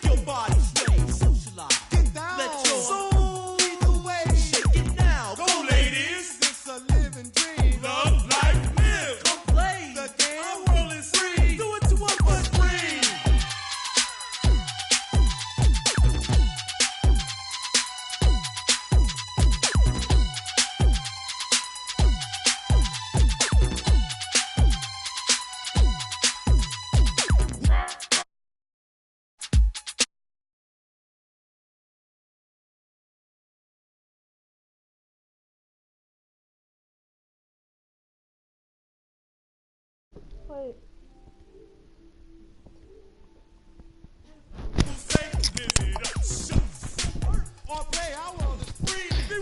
Make your body sway, socialize. Get down. Let your soul lead the way. Shake it now. Go, ladies. It's a living dream. Love, life, live. Come play the game. Our world is free. Do it to us for free. Wait.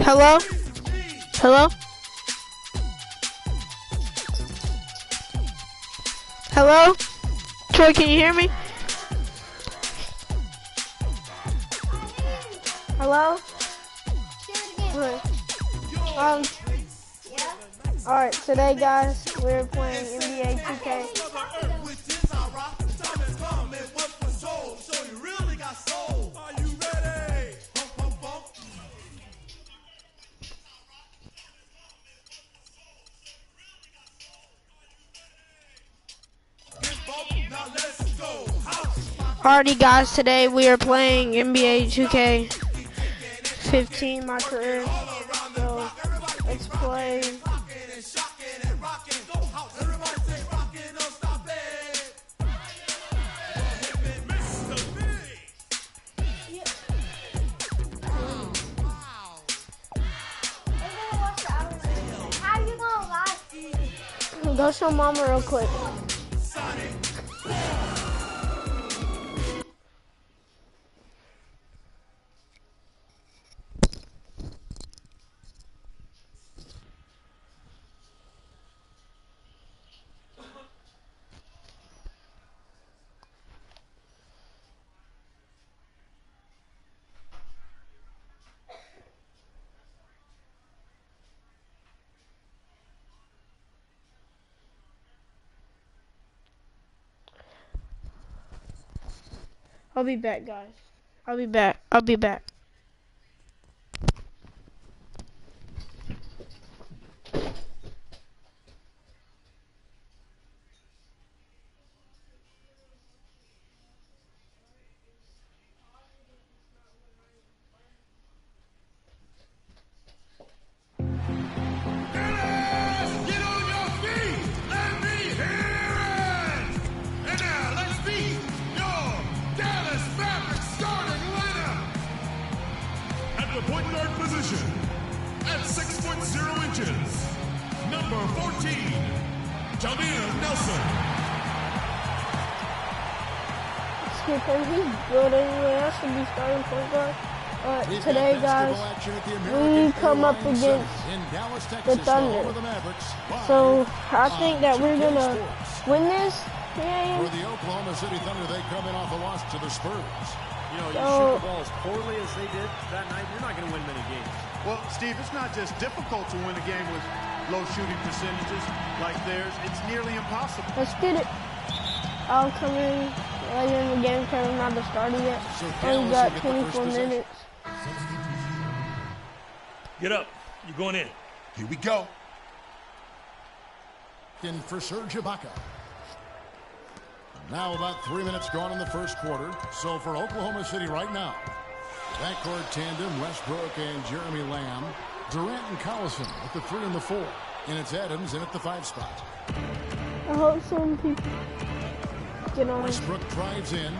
Hello? Hello? Hello? Troy, can you hear me? Hello? Alright, today guys, we're playing NBA 2K. Alrighty guys, today we are playing NBA 2K 15, my career. So, let's play. Go show mama real quick. I'll be back, guys. I'll be back. The point guard position at 6'0", number 14, Jameer Nelson. Skipper, he's good anyway. I should be starting point guard. Today, guys, we come up against the Thunder. So I think that we're gonna win this game. For the Oklahoma City Thunder, they come in off a loss to the Spurs. You know, you shoot the ball as poorly as they did that night, you're not going to win many games. Well, Steve, it's not just difficult to win a game with low shooting percentages like theirs. It's nearly impossible. Let's get it. I'll come in later in the game because I'm not started yet. Only got 24 minutes. Get up. You're going in. Here we go. In for Serge Ibaka. Now about 3 minutes gone in the first quarter. So for Oklahoma City right now, backcourt tandem, Westbrook and Jeremy Lamb. Durant and Collison at the 3 and the 4. And it's Adams in at the 5 spot. I hope some people get on. Westbrook drives in.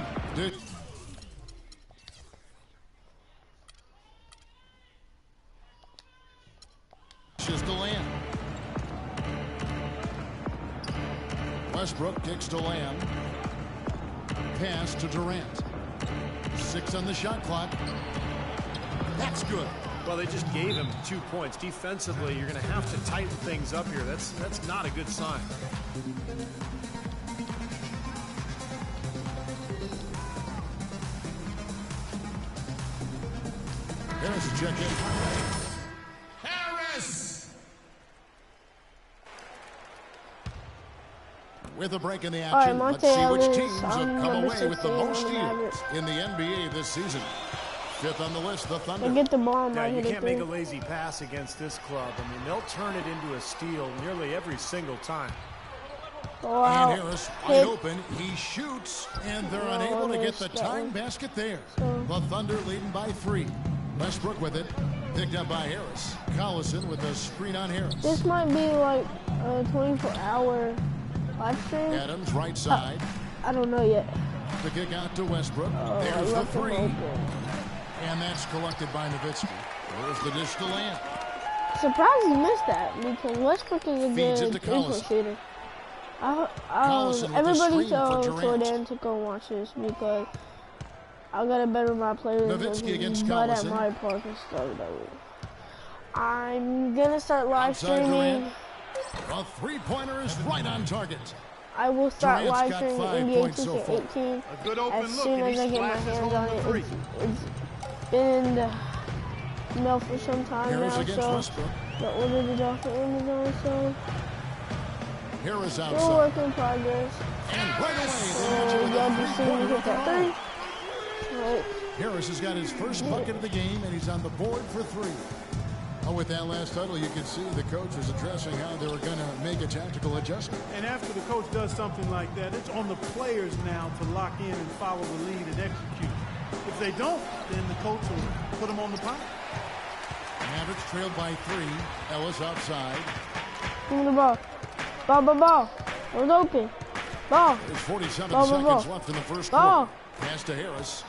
Just to Lamb. Westbrook kicks to Lamb. Pass to Durant. 6 on the shot clock. That's good. Well, they just gave him 2 points. Defensively, you're going to have to tighten things up here. That's not a good sign. Harris to check in. Harris! With a break in the All right, action, let's Monte see which Ellis, teams have come number away with the 16 on most the steals Mavericks. in the NBA this season. Fifth on the list, the Thunder. They get the ball, Yeah, might you hit it can't make a through. lazy pass against this club. I mean, they'll turn it into a steal nearly every single time. Wow. And Harris wide Hit. open. He shoots, and they're No, unable to get the missed that tying one. basket there. So- The Thunder leading by 3. Westbrook with it. Picked up by Harris. Collison with a screen on Harris. This might be like a 24-hour live stream. Adams right side. I don't know yet. The kick out to Westbrook. I There's the left him 3. open. And that's collected by Nowitzki. There's the dish to Lamb. Surprised he missed that because Westbrook is a Feeds it good to three-point Collison. shooter. Collison with the Everybody screen tell for Durant. Jordan to go watch this because I gotta better my players. Nowitzki against but at Collison. my park and stuff. I'm gonna start live Outside streaming. Durant. A three-pointer is right on target. I will start Durant's live got streaming 5 NBA points so far. 2K18 A good open as look, soon and as he I get my splashes hands home on the it. three. It's been for some time Harris now, against so Westbrook. the order to drop for Amazon, so Harris still outside. work in progress. And right away, So they match it with y'all a just see me three-pointer hit of their that own. three. Right. Harris has got his first bucket of the game, and he's on the board for 3. With that last huddle, you can see the coach was addressing how they were going to make a tactical adjustment. And after the coach does something like that, it's on the players now to lock in and follow the lead and execute. If they don't, then the coach will put them on the pile. Mavericks trailed by 3. Ellis outside. Give me the ball. Ball. It was open. Ball. There's 47 Ball. seconds left in the first Ball. quarter. Pass to Harris.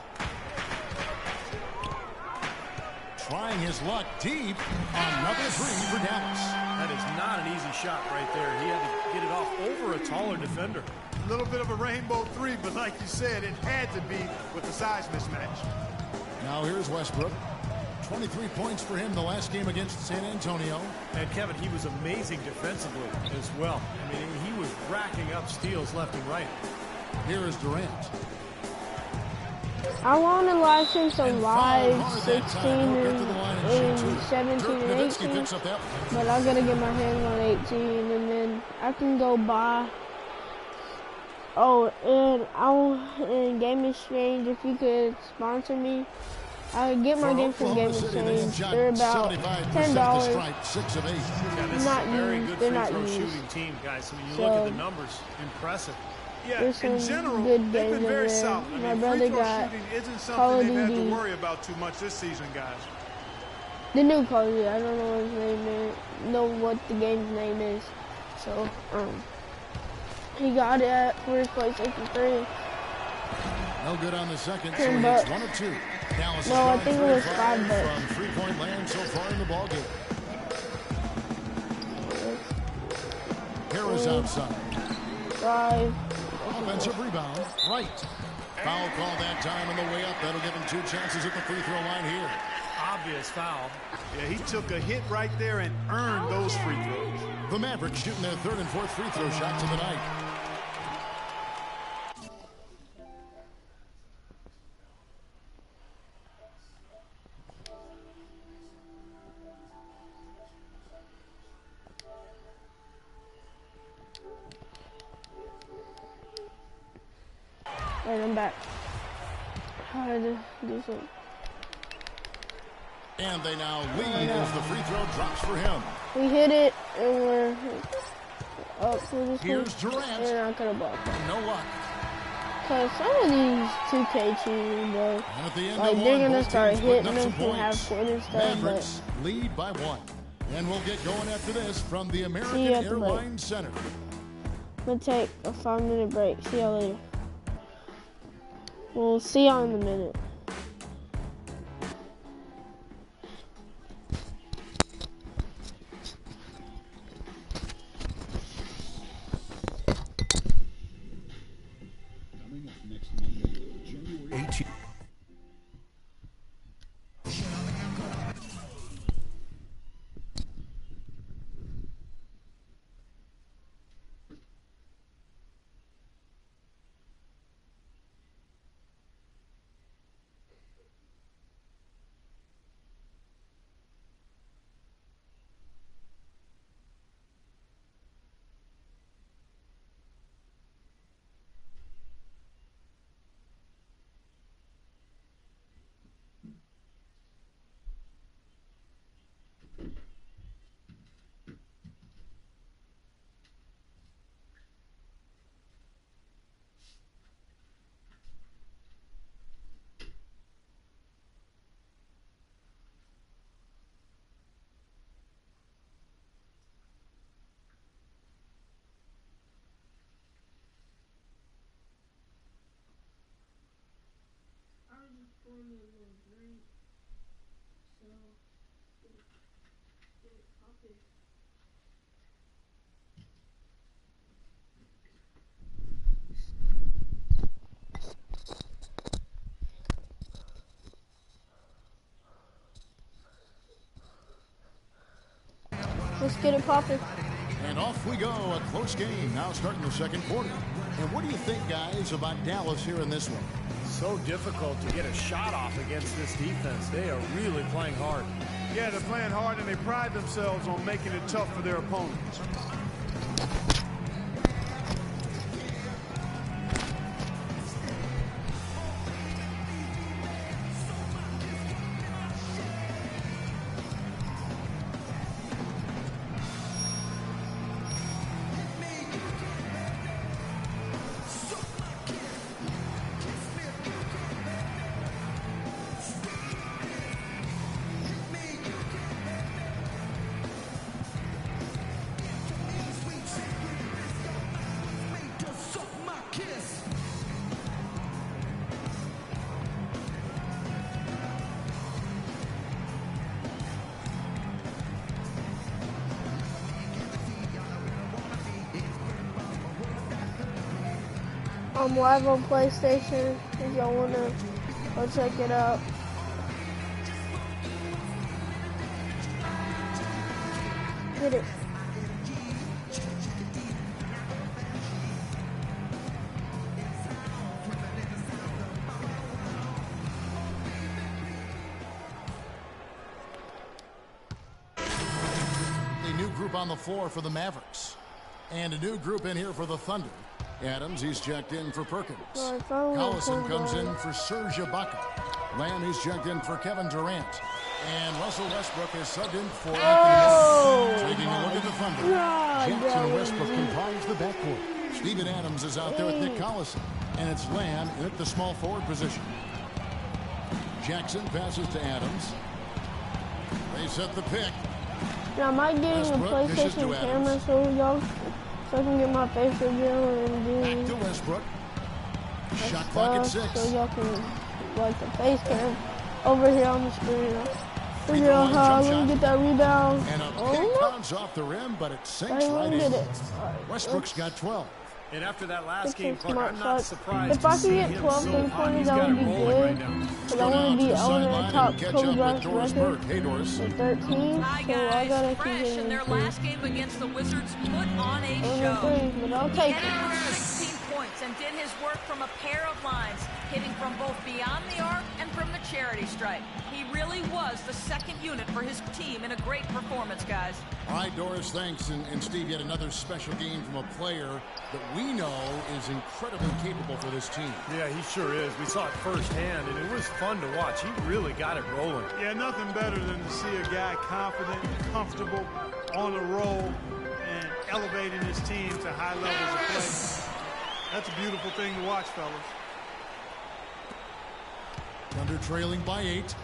Trying his luck deep. Another 3 for Dallas. That is not an easy shot right there. He had to get it off over a taller defender. A little bit of a rainbow 3, but like you said, it had to be with the size mismatch. Now here's Westbrook. 23 points for him the last game against San Antonio. And Kevin, he was amazing defensively as well. I mean, he was racking up steals left and right. Here is Durant. I want to live stream some And fouled live hard that 16 time. He'll get to the line and and shoot 2. 17 Dirk and Nowitzki 18. picks up that one. But I gotta get my hands on 18 and then I can go buy. Oh, and Game Exchange, if you could sponsor me, I would get my For game from Game Oklahoma City, they have Exchange. shot They're about 75% $10. to strike, 6 of 8. Yeah, this Not is a very used. good They're free not throw used. shooting team, guys. I mean, you So- look at the numbers, impressive. Yeah, There's in some general, good they've games been very in there. solid. I My mean, brother free throw got shooting isn't Call of something they've had to Duty. worry about too much this season, guys. The new Call of Duty, I don't know what his name is, know what the game's name is. So, he got it at first place 63. No good on the second, so $10 he hits 1 of 2. Dallas is No, I drawing think it 3 was of 5 5 bucks. from three-point land so far in the ballgame. Harris outside. 5. Offensive rebound, right. Foul call that time on the way up. That'll give him 2 chances at the free throw line here. Obvious foul. Yeah, he took a hit right there and earned those free throws. The Mavericks shooting their 3rd and 4th free throw shots of the night. And I'm back. How to do something. And they now lead as the free throw drops for him. We hit it, and we're up for this one. Here's Durant. And I could have blocked it. No luck. Because some of these 2K teams, bro, And at the end like of they're one, going to both start teams putting hitting up them some from points. half-court and stuff, Mavericks lead by 1. And we'll get going after this from the American See you at the break. Airlines Center. I'm going to take a 5-minute break. See y'all later. We'll see y'all in a minute. Coming up next Monday, January 18th. Let's get it popping. And off we go. A close game now starting the second quarter. And what do you think, guys, about Dallas here in this one? So difficult to get a shot off against this defense. They are really playing hard. Yeah, they're playing hard, and they pride themselves on making it tough for their opponents. I'm live on PlayStation if y'all wanna go check it out. Get it. A new group on the floor for the Mavericks. And a new group in here for the Thunder. Adams, he's checked in for Perkins. Collison comes in for Serge Ibaka. Lamb, he's checked in for Kevin Durant. And Russell Westbrook is subbed in for Anthony. Taking a look at the Thunder. Jackson and Westbrook comprise the backcourt. Steven Adams is out there with Nick Collison. And it's Lamb at the small forward position. Jackson passes to Adams. They set the pick. Yeah, I might get a PlayStation camera so I can get my face reveal and do back to Westbrook. Shot clock at 6. So y'all can like the face cam over here on the screen. Figure out how I'm gonna get that rebound. And a pick bounce off the rim, but it sinks right in. Westbrook's got 12. And after that last game, Clark, I'm not surprised if I to see can get him 12 so to hot. 20, He's that got would it be rolling good. right now. Because I want to be on the top Kobe record Hey, Doris. at 13. Hi So I gotta guys, keep Fresh in getting their last game against the Wizards put on a show. But I'll take He it. ended with 16 points and did his work from a pair of lines, hitting from both beyond the arc and from the charity stripe. He really was the second unit for his team in a great performance, guys. All right, Doris, thanks. And Steve, yet another special game from a player that we know is incredibly capable for this team. Yeah, he sure is. We saw it firsthand, and it was fun to watch. He really got it rolling. Yeah, nothing better than to see a guy confident, comfortable, on a roll, and elevating his team to high levels of play. That's a beautiful thing to watch, fellas. Thunder trailing by 8.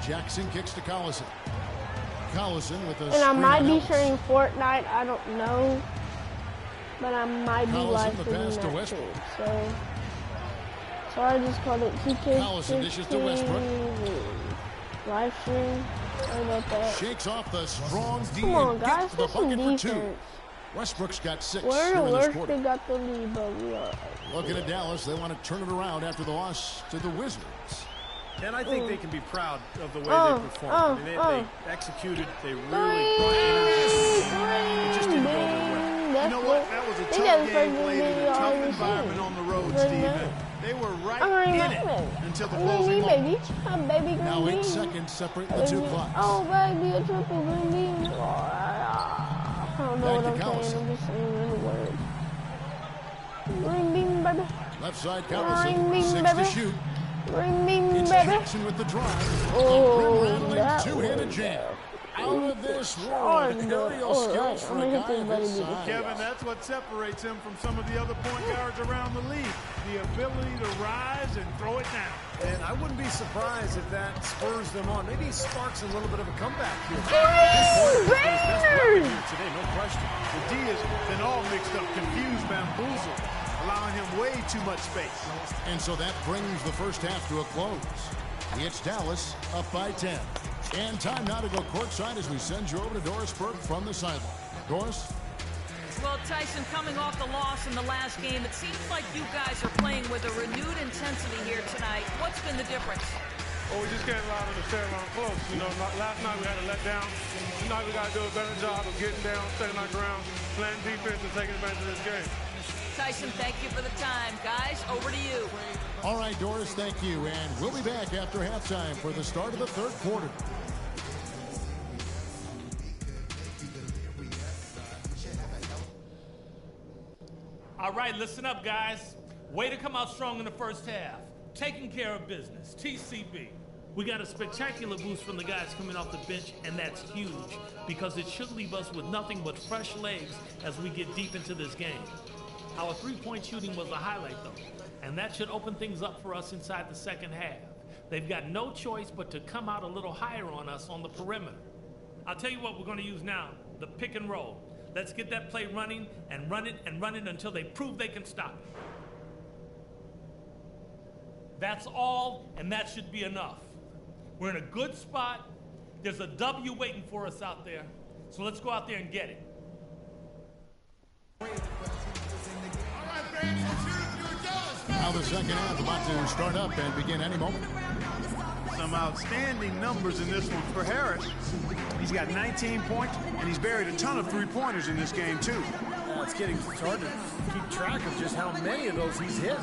Jackson kicks to Collison. Collison with a And I might be sharing Fortnite, I don't know. But I might be live streaming that too. So I just called it 2K. Collison dishes to Westbrook. Live stream. Sorry about that. Shakes off the strong D. Come on, guys, the get some bucket for 2. defense. Westbrook's got 6 Where here the in this worst quarter. they got the lead, but we are. Looking at Dallas, they want to turn it around after the loss to the Wizards. And I think they can be proud of the way they performed. I mean, they executed, they really brought energy to the game. It just didn't go their way. You know what? That was a tough game played in a tough environment on the road, Steven. They were right in it until the closing moment. Baby Now 8 seconds separate the two clocks. Oh, baby, a triple green bean. I don't know what I'm saying. I'm just saying any words. Green bean, baby. Left side, Collison. 6 to shoot. Green bean, It's baby. Jackson with the drive. Oh, that two-handed was jam. Out of this world. Aerial skills for a guy of his size. Kevin, that's what separates him from some of the other point guards around the league. The ability to rise and throw it down. And I wouldn't be surprised if that spurs them on. Maybe he sparks a little bit of a comeback here. Bangers! Today, no question. The D has been all mixed up, confused, bamboozled, allowing him way too much space. And so that brings the first half to a close. It's Dallas up by 10. And time now to go courtside as we send you over to Doris Burke from the sideline. Doris? Well, Tyson, coming off the loss in the last game, it seems like you guys are playing with a renewed intensity here tonight. What's been the difference? Well, we just can't allow them to stay around close. You know, last night we had to let down. Tonight we got to do a better job of getting down, staying our ground, playing defense, and taking advantage of this game. Tyson, thank you for the time. Guys, over to you. All right, Doris, thank you. And we'll be back after halftime for the start of the third quarter. All right, listen up, guys. Way to come out strong in the first half. Taking care of business. TCB. We got a spectacular boost from the guys coming off the bench, and that's huge because it should leave us with nothing but fresh legs as we get deep into this game. Our three-point shooting was a highlight, though, and that should open things up for us inside the second half. They've got no choice but to come out a little higher on us on the perimeter. I'll tell you what we're going to use now, the pick and roll. Let's get that play running and run it until they prove they can stop it. That's all, and that should be enough. We're in a good spot. There's a W waiting for us out there. So let's go out there and get it. Now the second half about to start up and begin any moment. Some outstanding numbers in this one for Harris. He's got 19 points, and he's buried a ton of three-pointers in this game, too. It's getting hard to keep track of just how many of those he's hit.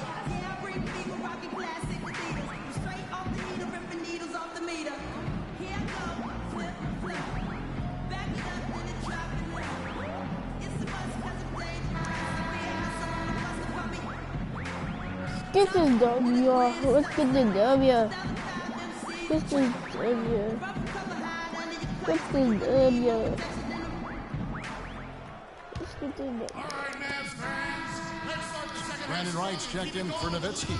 This is W. Let's get the W. This is W. This is W. Let's get the W. Brandon Wright's checked in for Nowitzki.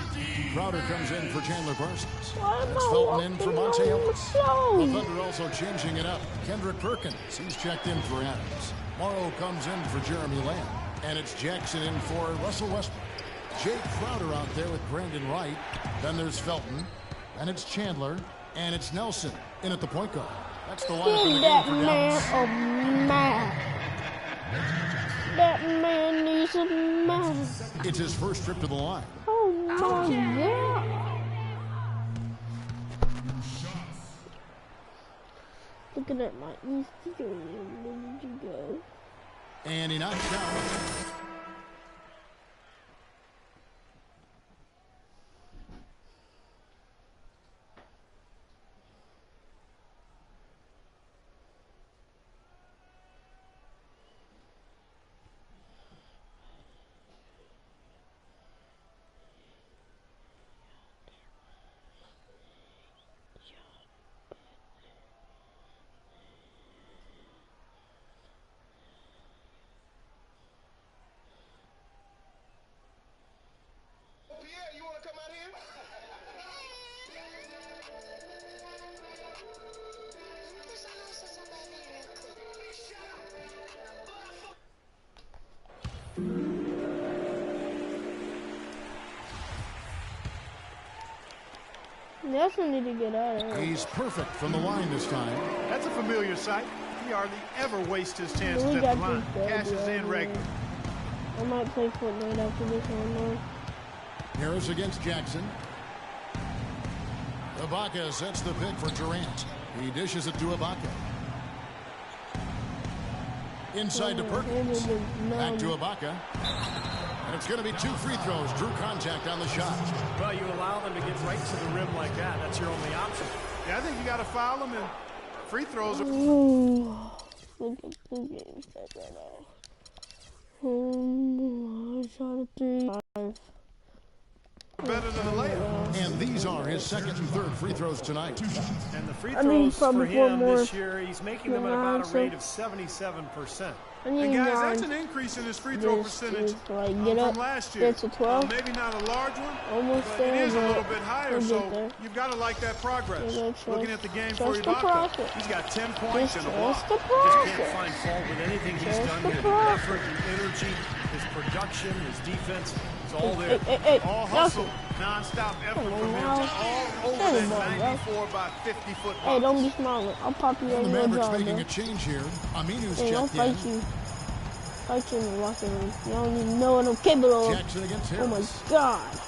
Crowder comes in for Chandler Parsons. Why am It's I Felton in for Monte walking Ellis. on The the Thunder also changing it up. Kendrick Perkins, he's checked in for Adams. Morrow comes in for Jeremy Lamb. And it's Jackson in for Russell Westbrook. Jake Crowder out there with Brandon Wright. Then there's Felton. And it's Chandler. And it's Nelson in at the point guard. That's the lineup in the game for Dallas. That man needs a man. It's his first trip to the line. Oh my God. Looking at my Instagram, where did you go? And he knocks down. Nelson need to get out of here. He's perfect from the line this time. That's a familiar sight. He hardly ever wastes his chances at the line. Cashes in regular. I might play Fortnite after this one, though. Harris against Jackson. Ibaka sets the pick for Durant. He dishes it to Ibaka. Inside to Perkins. Back to Ibaka. And it's going to be 2 free throws. Drew contact on the shot. Well, you allow them to get right to the rim like that. That's your only option. Yeah, I think you got to foul them, and free throws are... Ooh. Look at the game set right now. I shot a 3-5. better than a layup. And these are his second and third free throws tonight. And the free throws for him this year, he's making them at about a rate of 77%. And guys, that's an increase in his free throw percentage from last year. It's a 12. Maybe not a large one, almost but there, it is a little bit higher, so you've got to like that progress. Looking at the game for Ibaka, he's got 10 points and a block. Just can't find fault with anything he's done here. The effort, the energy, his production, his defense, it's all there. All hustle, non-stop effort from him, all over the basketball, bro. 94 by 50-foot box. Hey, don't be smiling. I'll pop you in your Mavericks jaw, making bro. a change here. Aminu's Hey, don't checked fight in. you. Fight you in the locker room. You don't even know what I'm capable of. Jackson against Oh my Harris. God.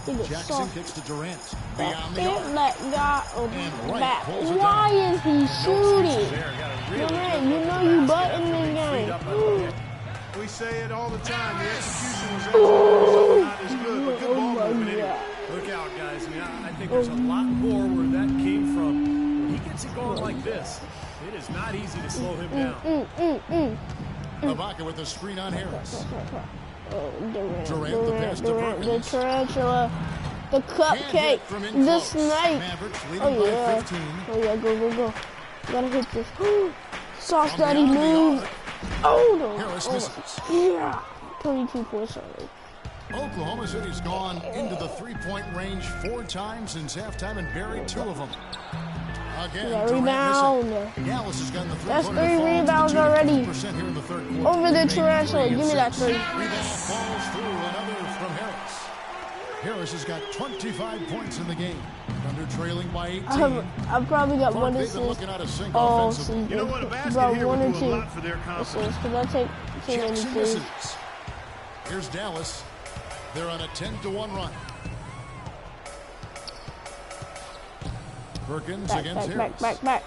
He gets Jackson soft. kicks to Durant. That Beyond the arc. guy over And the Wright back. pulls it Why down. is he shooting? There, got a really Man, good you look know at the you basket button after the being freed game. up by the pick. We say it all the time. The execution was excellent, not as good, but good Oh ball my movement anyway. God. Look out, guys. I mean, I think there's a lot more where that came from. When he gets it going like this, it is not easy to slow him down. Ibaka with the screen on Harris. Oh, Durant, the pass to Durant, the Perkins. tarantula, the cupcake, from in the close. snake. Mavericks leading Oh by yeah, 15. oh yeah, go. Gotta hit this. Sauce From Daddy beyond the moves. arc, Oh no. Harris Oh, misses. yeah. 22 points already. Oklahoma City's gone into the three-point range 4 times since halftime and buried 2 of them. Again, Yeah, Durant rebound. missing. Dallas has gotten the That's three-pointer 3 to rebounds fall to already. 52% here in the third quarter. Over the They made tarantula. 3 Give me and that 6. 3. Rebound falls through, another from Harris. Harris has got 25 points in the game. Thunder trailing by 18. I've probably got But one they've been assist looking out of sync all offensively. season. You know what? A basket About here 1 would or do a 2 lot for their confidence. assists, because I take too many Jackson threes. misses. Here's Dallas. They're on a 10-1 run. Perkins against Harris. Back.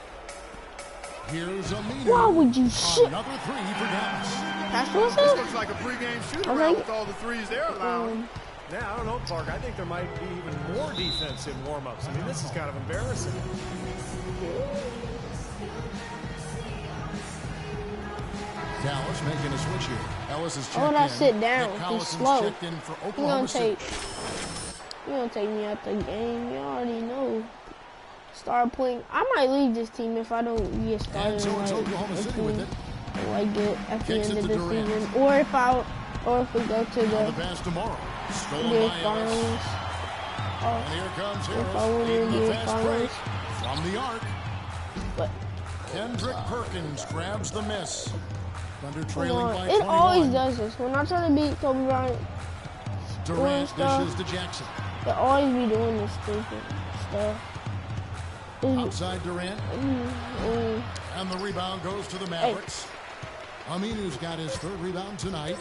Here's Aminu. Why would you shoot? Another 3 for Dallas. Pass to This myself? looks like a pregame shoot Okay. around with all the threes they're allowing. Yeah, I don't know, Park. I think there might be even more defense in warm-ups. I mean, this is kind of embarrassing. Dallas making a switch here. Ellis is checked Oh, in. that sit down. Nick He's Collison's slow. checked in for You Oklahoma City. gonna take me out the game. You already know. Start playing. I might leave this team if I don't get started. And so it's like, Oklahoma City with it. Like it at the Kicks end it of to the Durant. season, or if we go to On the the pass tomorrow. Stolen NBA by Ellis. finals. And here comes If I Harris. win In the the NBA fast break. finals. From the arc. But Kendrick Perkins grabs the miss. Thunder trailing come on, by it 21. always does this. When I try to beat Kobe Bryant, Durant stuff. dishes to Jackson. they always be doing this stupid stuff. Outside Durant. And the rebound goes to the Mavericks. Aminu's got his 3rd rebound tonight.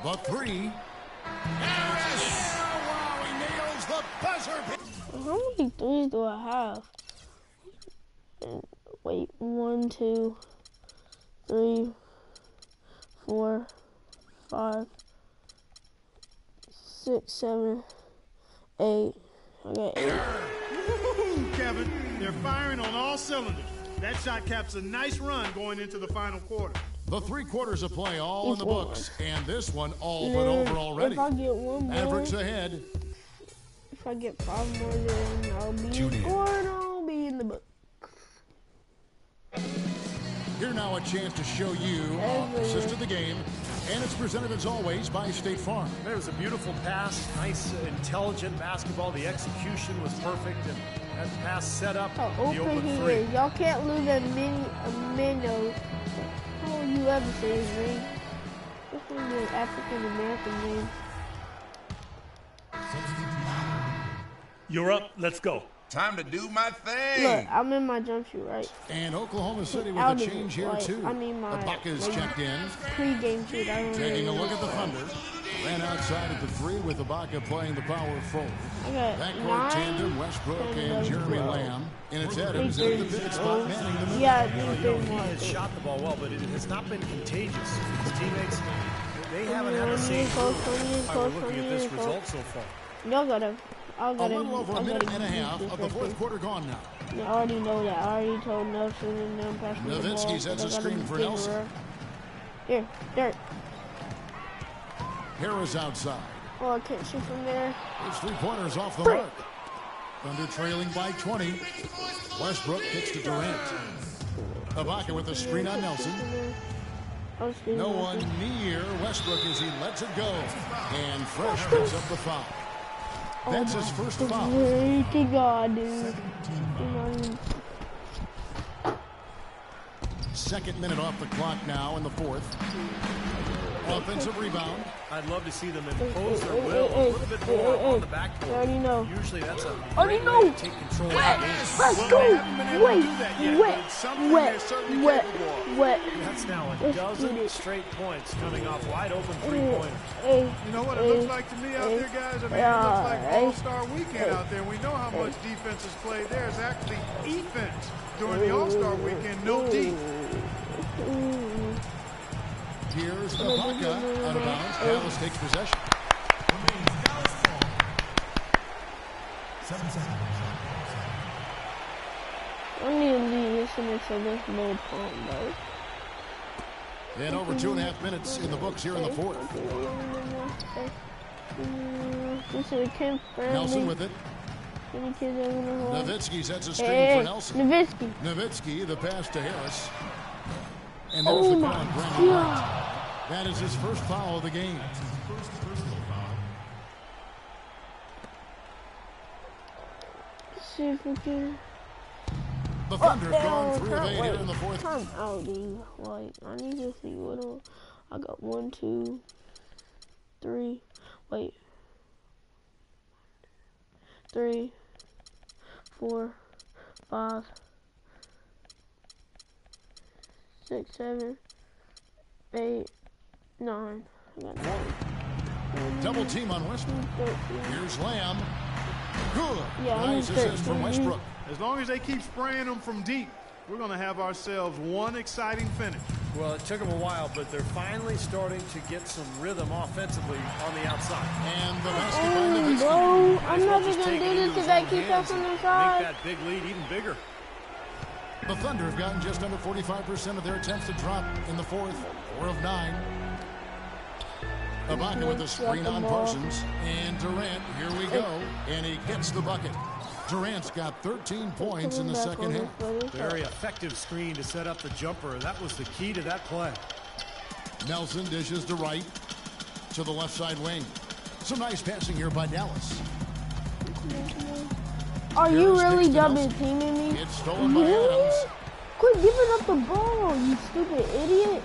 The 3. And it's there. Wow, he nails the buzzer. How many threes do I have? Wait, 1, 2, 3, 4, 5, 6, 7, 8. I got 8. Kevin, they're firing on all cylinders. That shot caps a nice run going into the final quarter. The 3 quarters of play all in the books. And this one all but Man, over already. if I get one more, Mavericks ahead. if I get 5 more, then I'll be scoring. I'll be in the book. Here now a chance to show you assist of the game. And it's presented as always by State Farm. There was a beautiful pass, nice, intelligent basketball. The execution was perfect, and that pass set up How the open open he 3. is. Y'all can't lose a minnow. How will you ever say his name? This one is an African American name. You're up. Let's go. Time to do my thing. Look, I'm in my jumpsuit, right? And Oklahoma City with Out a of it, change here like, too. I mean my Ibaka's like, checked in. Pre-game suit. I don't Taking a really look at the Thunder. Ran outside at the 3 with Ibaka playing the power forward. I got Backcourt 9. tandem, Westbrook and and Jeremy 12. Lamb. And it's Adams at the pivot spot, manning the middle. Yeah, He has shot the ball well, but it has not been contagious. His teammates, they haven't had the same group. That's why we're looking at this result so far. Y'all gotta. I A gotta. little over a I minute gotta and a half use of this the right 4th quarter gone now. there. I already know that. I already told Nelson and them pass me the ball. Nowitzki sets a but I gotta screen for give Nelson. her- Here, Dirk. Harris outside. Oh, I can't shoot from there. His 3-pointers off the mark. Thunder trailing by 20. Westbrook kicks to Durant. Ibaka with a screen on Nelson. No one near Westbrook as he lets it go. And Fresh picks up the foul. That's his first foul. Glory to God, dude. 2nd minute off the clock now in the 4th. Offensive rebound. I'd love to see them impose their will a little bit more on the backcourt. I already know. Usually that's a Already great know. way to take control of the game. Let's go. Wet. That's now a dozen straight points coming off wide open three-pointers. You know what it looks like to me out there, guys? I mean, it looks like All-Star Weekend out there. We know how much defense is played there. It's actually offense during the All-Star Weekend, no D. Here's Ibaka out of bounds. Dallas takes possession. Dallas ball. 7 seconds. I need to leave this and it's a little pump, though. And over 2.5 minutes in the books here in the fourth. This is a kid friendly. Nelson with it. Any kids that wanna hold? Nowitzki sets a screen for Nelson. Nowitzki. Nowitzki, the pass to Harris. And there's the call on Brandon Wright. That is his first foul of the game. First personal foul. See if we can. The Thunder have gone 3 of 8 here in the fourth. Time out, dude. Like, I need to see what else. I got 1, 2, 3. Wait. 3, 4, 5, 6, 7, 8, 9. I got 9. Double team on Westbrook. Here's Lamb. Good. Yeah, nice assist from Westbrook. As long as they keep spraying them from deep, we're going to have ourselves one exciting finish. Well, it took them a while, but they're finally starting to get some rhythm offensively on the outside. And the basket by Nowitzki. Bro, I'm never going to do this if I keep us on the side. Make that big lead even bigger. The Thunder have gotten just under 45% of their attempts to drop in the fourth. 4 of 9. Ibaka with the screen on Parsons. And Durant, here we go. And he gets the bucket. Durant's got 13 points in the second half. Very effective screen to set up the jumper. That was the key to that play. Nelson dishes to Wright to the left side wing. Some nice passing here by Dallas. Are you really double teaming me? It's stolen by Adams. Quit giving up the ball, you stupid idiot.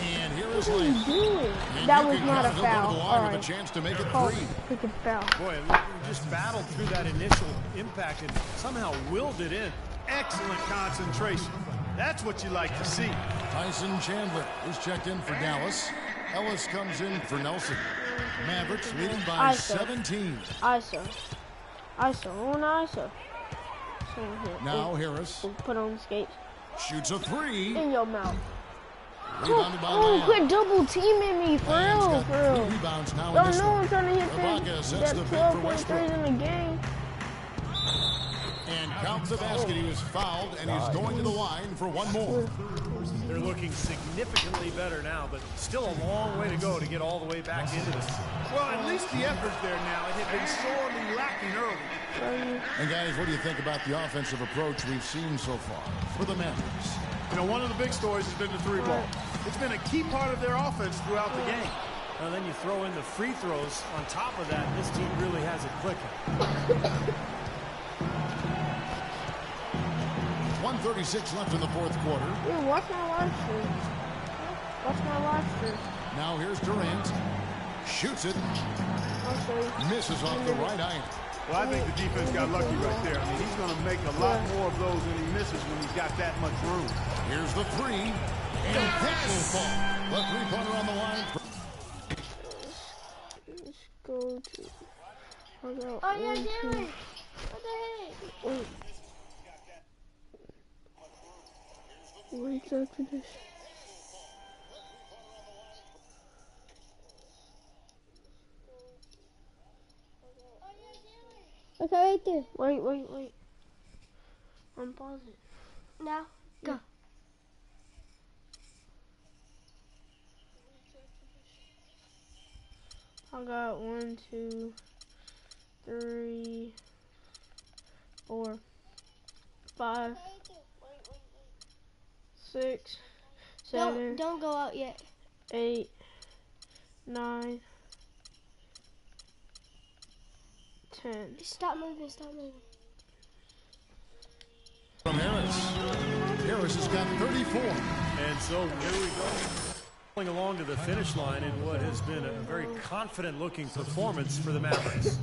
And here is What are you Lamb. doing? And That you was can not a count it over foul. the line All with right. a chance to make it Oh, 3. freaking foul. Boy, we just battled through that initial impact and somehow willed it in. Excellent concentration. That's what you like to see. Tyson Chandler is checked in for Dallas. Ellis comes in for Nelson. Mavericks leading by 17. ISO. ISO. On ISO. Now Harris Put on the skates. shoots a 3. In your mouth. Rebounded by Oh, Lamb. quit double teaming me, for Lamb's real, got for real. 3 rebounds now in Don't this know one. I'm trying to hit Ibaka sets that the big for 12 Westbrook. in the game. And counts the basket. He was fouled, and he's going to the line for one more. They're looking significantly better now, but still a long way to go to get all the way back into this. Well, at least the effort's there now. It had been sorely lacking early. And guys, what do you think about the offensive approach we've seen so far for the Mavericks? You know, one of the big stories has been the 3 ball. It's been a key part of their offense throughout the game. And then you throw in the free throws on top of that, this team really has it clicking. 1:36 left in the fourth quarter. Dude, watch my live stream. Watch my live stream. Now here's Durant. Shoots it. I'll show you. Misses off the right iron. Well, I think the defense got lucky right there. I mean, he's going to make a lot more of those than he misses when he's got that much room. Here's the 3. And that will fall. The 3-pointer on the line. Let's go to... Oh, yeah, Jerry. What the heck? Wait. Wait after this. Okay, right there. Wait. Unpause it. Now, go. I got 1, 2, 3, 4, 5, 6, 7. Don't go out yet. 8, 9, 10. Stop moving. From Harris. Harris has got 34. And so here we go. Going along to the finish line in what has been a very confident-looking performance for the Mavericks.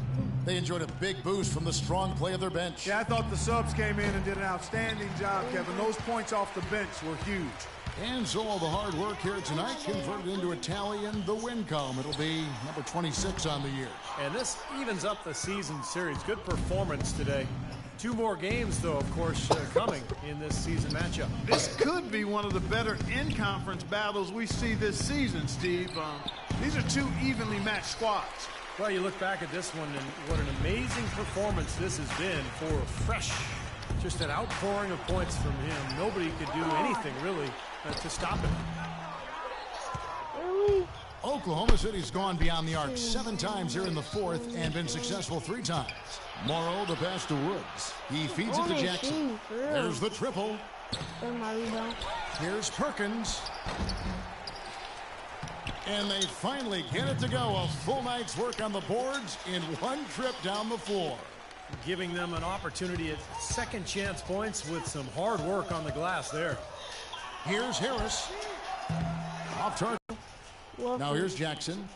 They enjoyed a big boost from the strong play of their bench. Yeah, I thought the subs came in and did an outstanding job, Kevin. Those points off the bench were huge. And so all the hard work here tonight converted into a tally in the win column. It'll be number 26 on the year. And this evens up the season series. Good performance today. 2 more games, though, of course, coming in this season matchup. This could be one of the better in-conference battles we see this season, Steve. These are 2 evenly matched squads. Well, you look back at this one, and what an amazing performance this has been for Fresh. Just an outpouring of points from him. Nobody could do anything, really, to stop him. Oklahoma City's gone beyond the arc 7 times here in the 4th and been successful 3 times. Morrow, the pass to Woods. He feeds it to Jackson. There's the triple. Here's Perkins. And they finally get it to go. A full night's work on the boards in 1 trip down the floor. Giving them an opportunity at second chance points with some hard work on the glass there. Here's Harris. Off target. Now here's Jackson.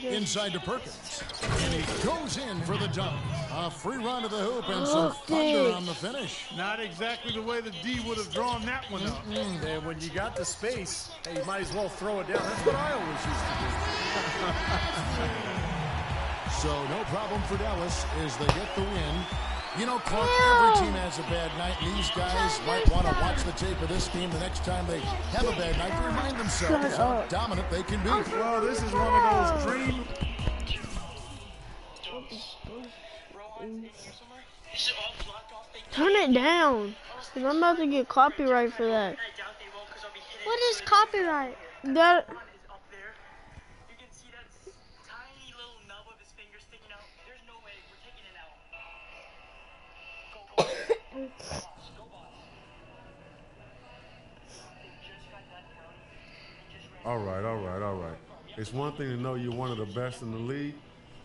Inside to Perkins. And he goes in for the dunk. A free run to the hoop and some thunder on the finish. Not exactly the way the D would have drawn that one up. And when you got the space, hey, you might as well throw it down. That's what I always used to do. So no problem for Dallas as they get the win. You know, Clark, every team has a bad night, and these guys might want to watch the tape of this game the next time they have a bad night to remind themselves how dominant they can be. Well, this is one of those dream... Turn it down, because I'm about to get copyright for that. What is copyright? That... All right. It's one thing to know you're one of the best in the league,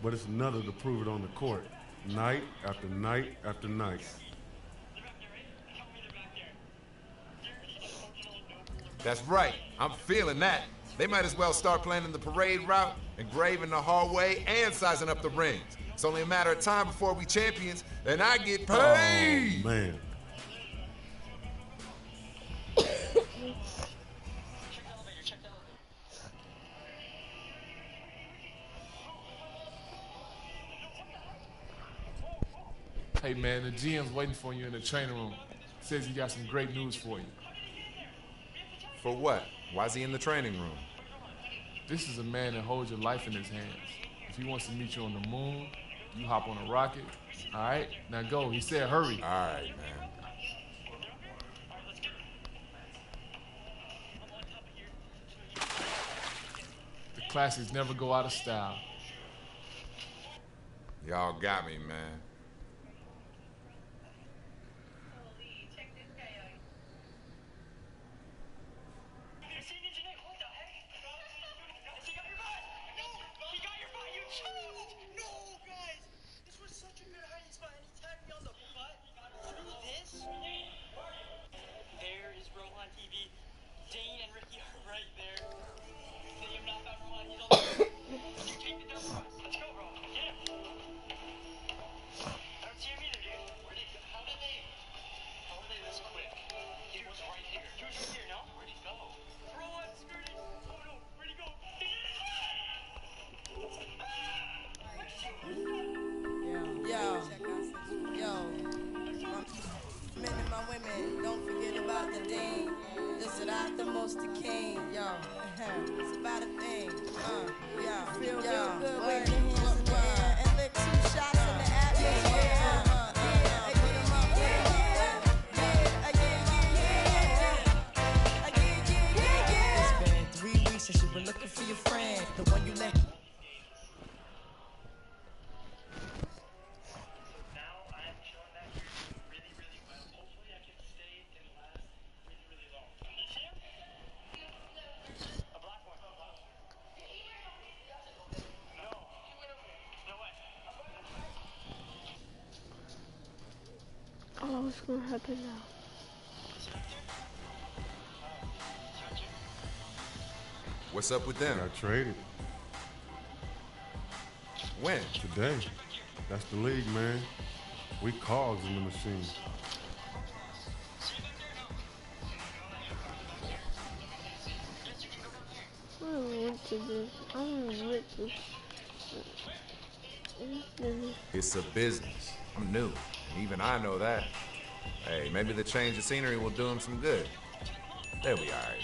but it's another to prove it on the court, night after night after night. That's right. I'm feeling that. They might as well start planning the parade route, engraving the hallway, and sizing up the rings. It's only a matter of time before we champions, and I get paid. Oh, man. Hey, man, the GM's waiting for you in the training room. Says he got some great news for you. For what? Why's he in the training room? This is a man that holds your life in his hands. If he wants to meet you on the moon, you hop on a rocket. All right? Now go. He said hurry. All right, man. The classics never go out of style. Y'all got me, man. Oh, what's gonna happen now? What's up with them? Got traded. When? Today. That's the league, man. We cogs in the machine. I don't want to do. I don't want to. It's a business. I'm new. And even I know that. Hey, maybe the change of scenery will do him some good. They'll be all right.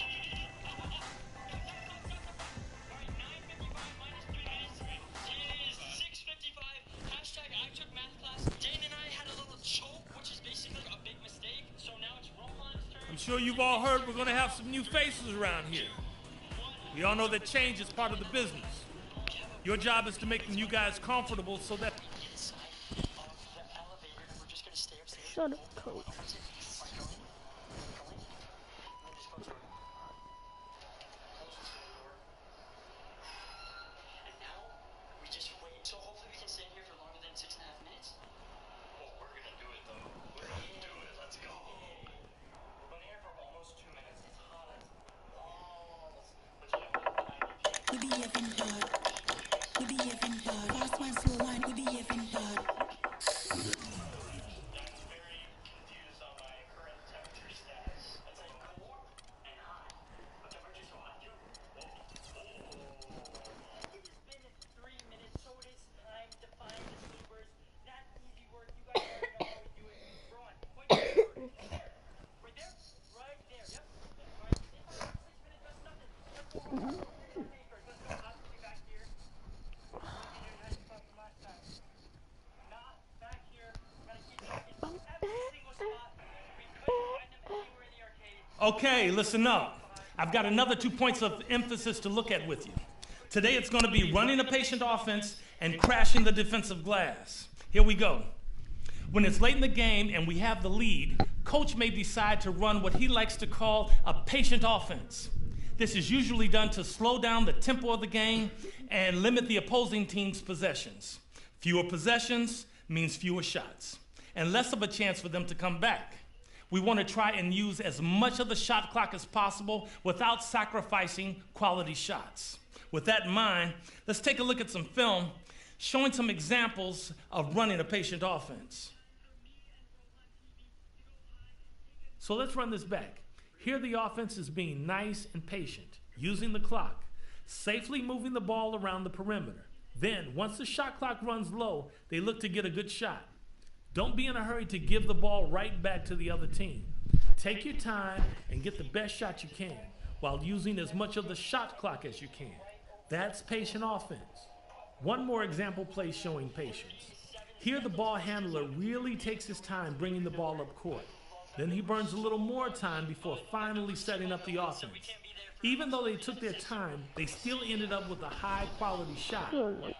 I'm sure you've all heard we're going to have some new faces around here. We all know that change is part of the business. Your job is to make the new guys comfortable so that... Shut up, coach. Okay, listen up. I've got another 2 points of emphasis to look at with you. Today it's going to be running a patient offense and crashing the defensive glass. Here we go. When it's late in the game and we have the lead, coach may decide to run what he likes to call a patient offense. This is usually done to slow down the tempo of the game and limit the opposing team's possessions. Fewer possessions means fewer shots and less of a chance for them to come back. We want to try and use as much of the shot clock as possible without sacrificing quality shots. With that in mind, let's take a look at some film showing some examples of running a patient offense. So let's run this back. Here the offense is being nice and patient, using the clock, safely moving the ball around the perimeter. Then, once the shot clock runs low, they look to get a good shot. Don't be in a hurry to give the ball right back to the other team. Take your time and get the best shot you can while using as much of the shot clock as you can. That's patient offense. One more example play showing patience. Here the ball handler really takes his time bringing the ball up court. Then he burns a little more time before finally setting up the offense. Even though they took their time, they still ended up with a high-quality shot.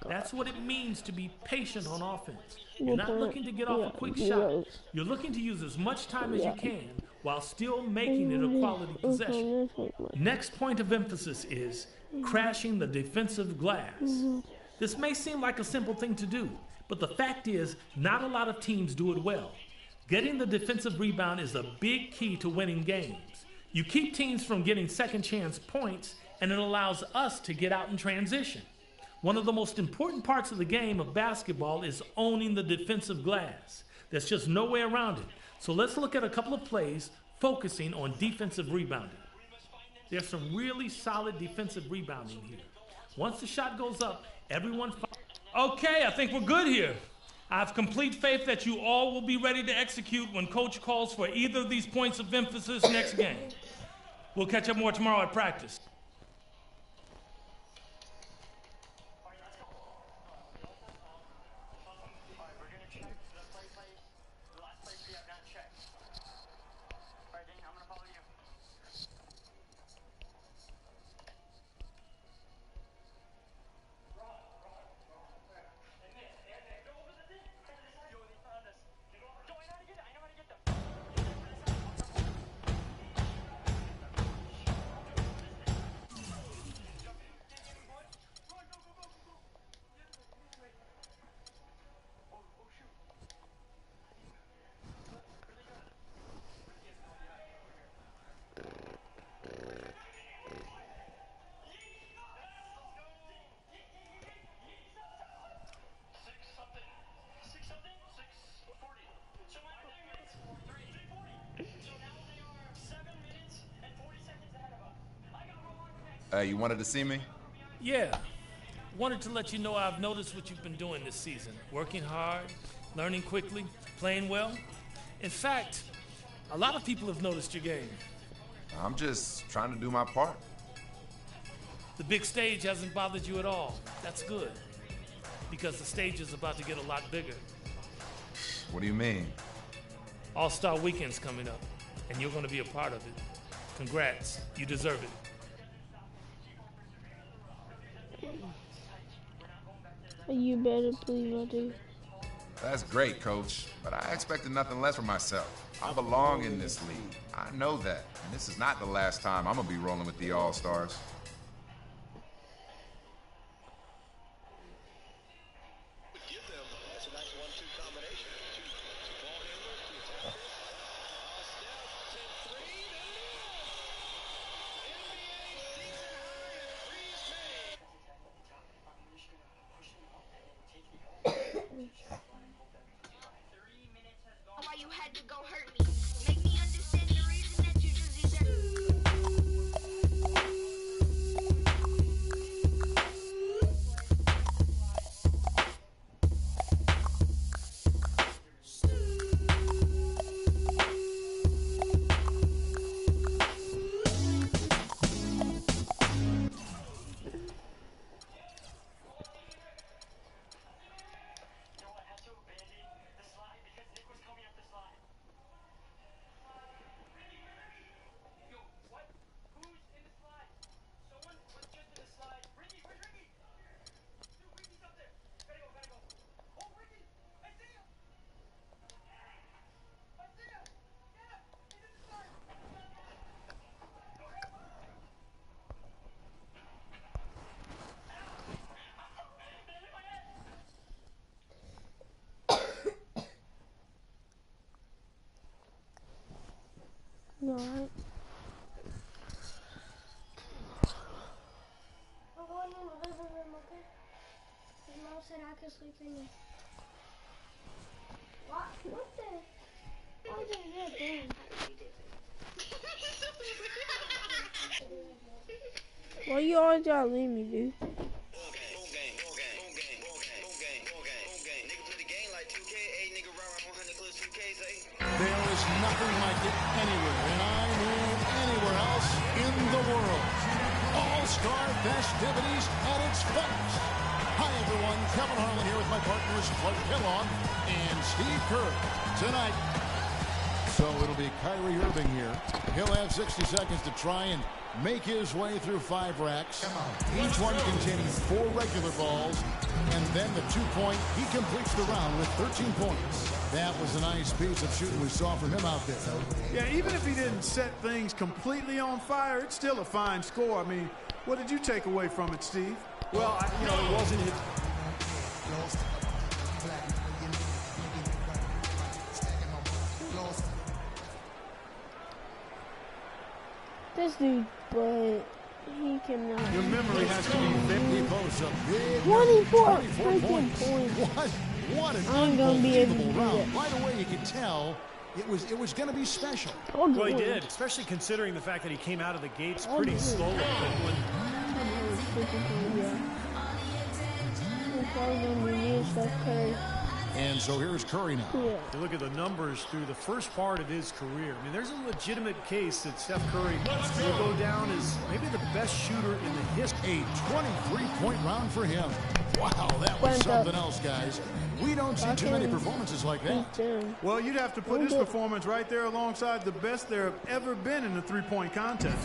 That's what it means to be patient on offense. You're not looking to get off a quick shot. You're looking to use as much time as you can while still making it a quality possession. Next point of emphasis is crashing the defensive glass. This may seem like a simple thing to do, but the fact is, not a lot of teams do it well. Getting the defensive rebound is a big key to winning games. You keep teams from getting second chance points, and it allows us to get out in transition. One of the most important parts of the game of basketball is owning the defensive glass. There's just no way around it. So let's look at a couple of plays focusing on defensive rebounding. There's some really solid defensive rebounding here. Once the shot goes up, everyone... Okay, I think we're good here. I have complete faith that you all will be ready to execute when coach calls for either of these points of emphasis next game. We'll catch up more tomorrow at practice. You wanted to see me? Yeah. Wanted to let you know I've noticed what you've been doing this season. Working hard, learning quickly, playing well. In fact, a lot of people have noticed your game. I'm just trying to do my part. The big stage hasn't bothered you at all. That's good. Because the stage is about to get a lot bigger. What do you mean? All-Star Weekend's coming up, and you're going to be a part of it. Congrats. You deserve it. You better believe I do. That's great, Coach, but I expected nothing less from myself. I belong in this league. I know that, and this is not the last time I'm going to be rolling with the All-Stars. You alright? I'm going in the living room, okay? His mom said I could sleep in here. What? What the? Why did you do? Why you always gotta leave me, dude? There is nothing like it anywhere, and I mean anywhere else in the world. All-Star festivities at its finest. Hi, everyone. Kevin Harlan here with my partners Clark Kellogg and Steve Kerr. Tonight, so it'll be Kyrie Irving here. He'll have 60 seconds to try and make his way through 5 racks. Each one containing 4 regular balls, and then the 2-point. He completes the round with 13 points. That was a nice piece of shooting we saw from him out there. Yeah, even if he didn't set things completely on fire, it's still a fine score. I mean, what did you take away from it, Steve? Well, it wasn't his... This dude, but he cannot. Your memory has to be He posts a big 24 freaking points. What an I'm gonna be able to unbelievable do round. that. Right away, you could tell it was going to be special. Oh, Well, he did, especially considering the fact that he came out of the gates pretty slowly. But And so here's Curry now. Yeah. you look at the numbers through the first part of his career. I mean, there's a legitimate case that Steph Curry will go down as maybe the best shooter in the history. A 23-point round for him. Wow, that was something else, guys. We don't see too many performances like that. Well, you'd have to put his performance right there alongside the best there have ever been in the three-point contest.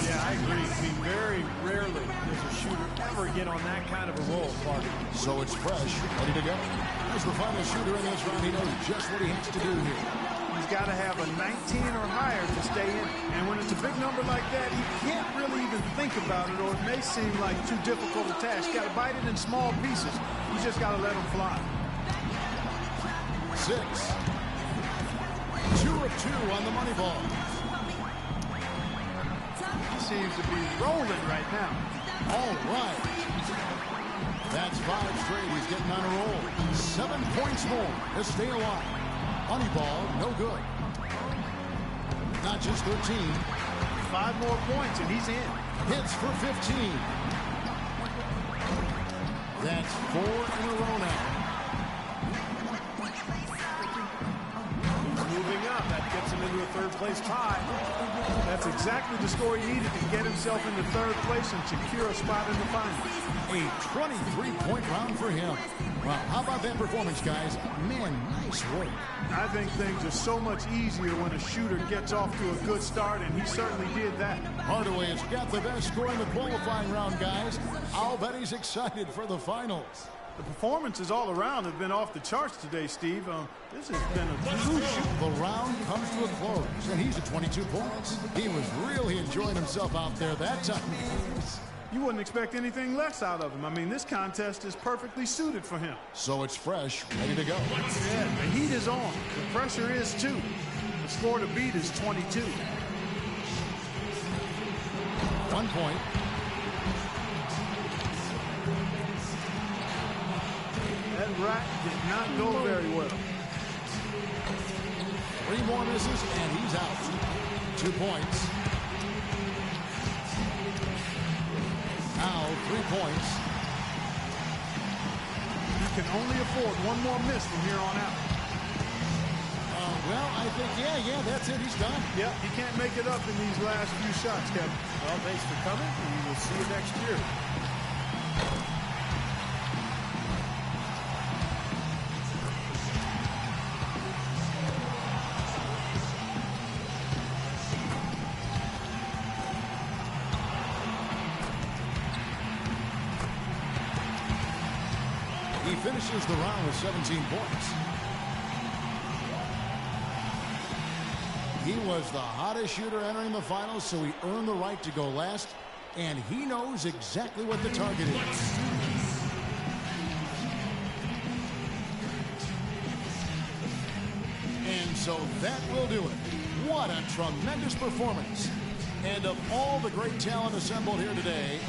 Yeah, I agree. I mean, very rarely does a shooter ever get on that kind of a roll, Clark. So it's fresh, ready to go. As the final shooter in this round, he knows just what he has to do here. He's got to have a 19 or higher to stay in. And when it's a big number like that, he can't really even think about it, or it may seem like too difficult a task. You got to bite it in small pieces. You just got to let them fly. 6. 2 of 2 on the money ball. He seems to be rolling right now. All right. That's 5 straight. He's getting on a roll. 7 points more to stay alive. Money ball, no good. Not just 13. 5 more points, and he's in. Hits for 15. That's 4 in a row now. Moving up, that gets him into a third-place tie. That's exactly the score he needed to get himself into third place and secure a spot in the finals. A 23-point round for him. Well, how about that performance, guys? Man, nice work. I think things are so much easier when a shooter gets off to a good start, and he certainly did that. Hardaway has got the best score in the qualifying round, guys. I'll bet he's excited for the finals. The performances all around have been off the charts today, Steve. This has been a true shoot. The round comes to a close, and he's at 22 points. He was really enjoying himself out there that time. You wouldn't expect anything less out of him. I mean, this contest is perfectly suited for him. So it's fresh, ready to go. Yeah, the heat is on. The pressure is too. The score to beat is 22. 1 point. That rack did not go very well. 3 more misses, and he's out. 2 points. Now 3 points. You can only afford one more miss from here on out. Well, I think, yeah, that's it. He's done. Yep, he can't make it up in these last few shots, Kevin. Well, thanks for coming, and we will see you next year. He finishes the round with 17 points. He was the hottest shooter entering the finals, so he earned the right to go last, and he knows exactly what the target is. And so that will do it. What a tremendous performance. And of all the great talent assembled here today,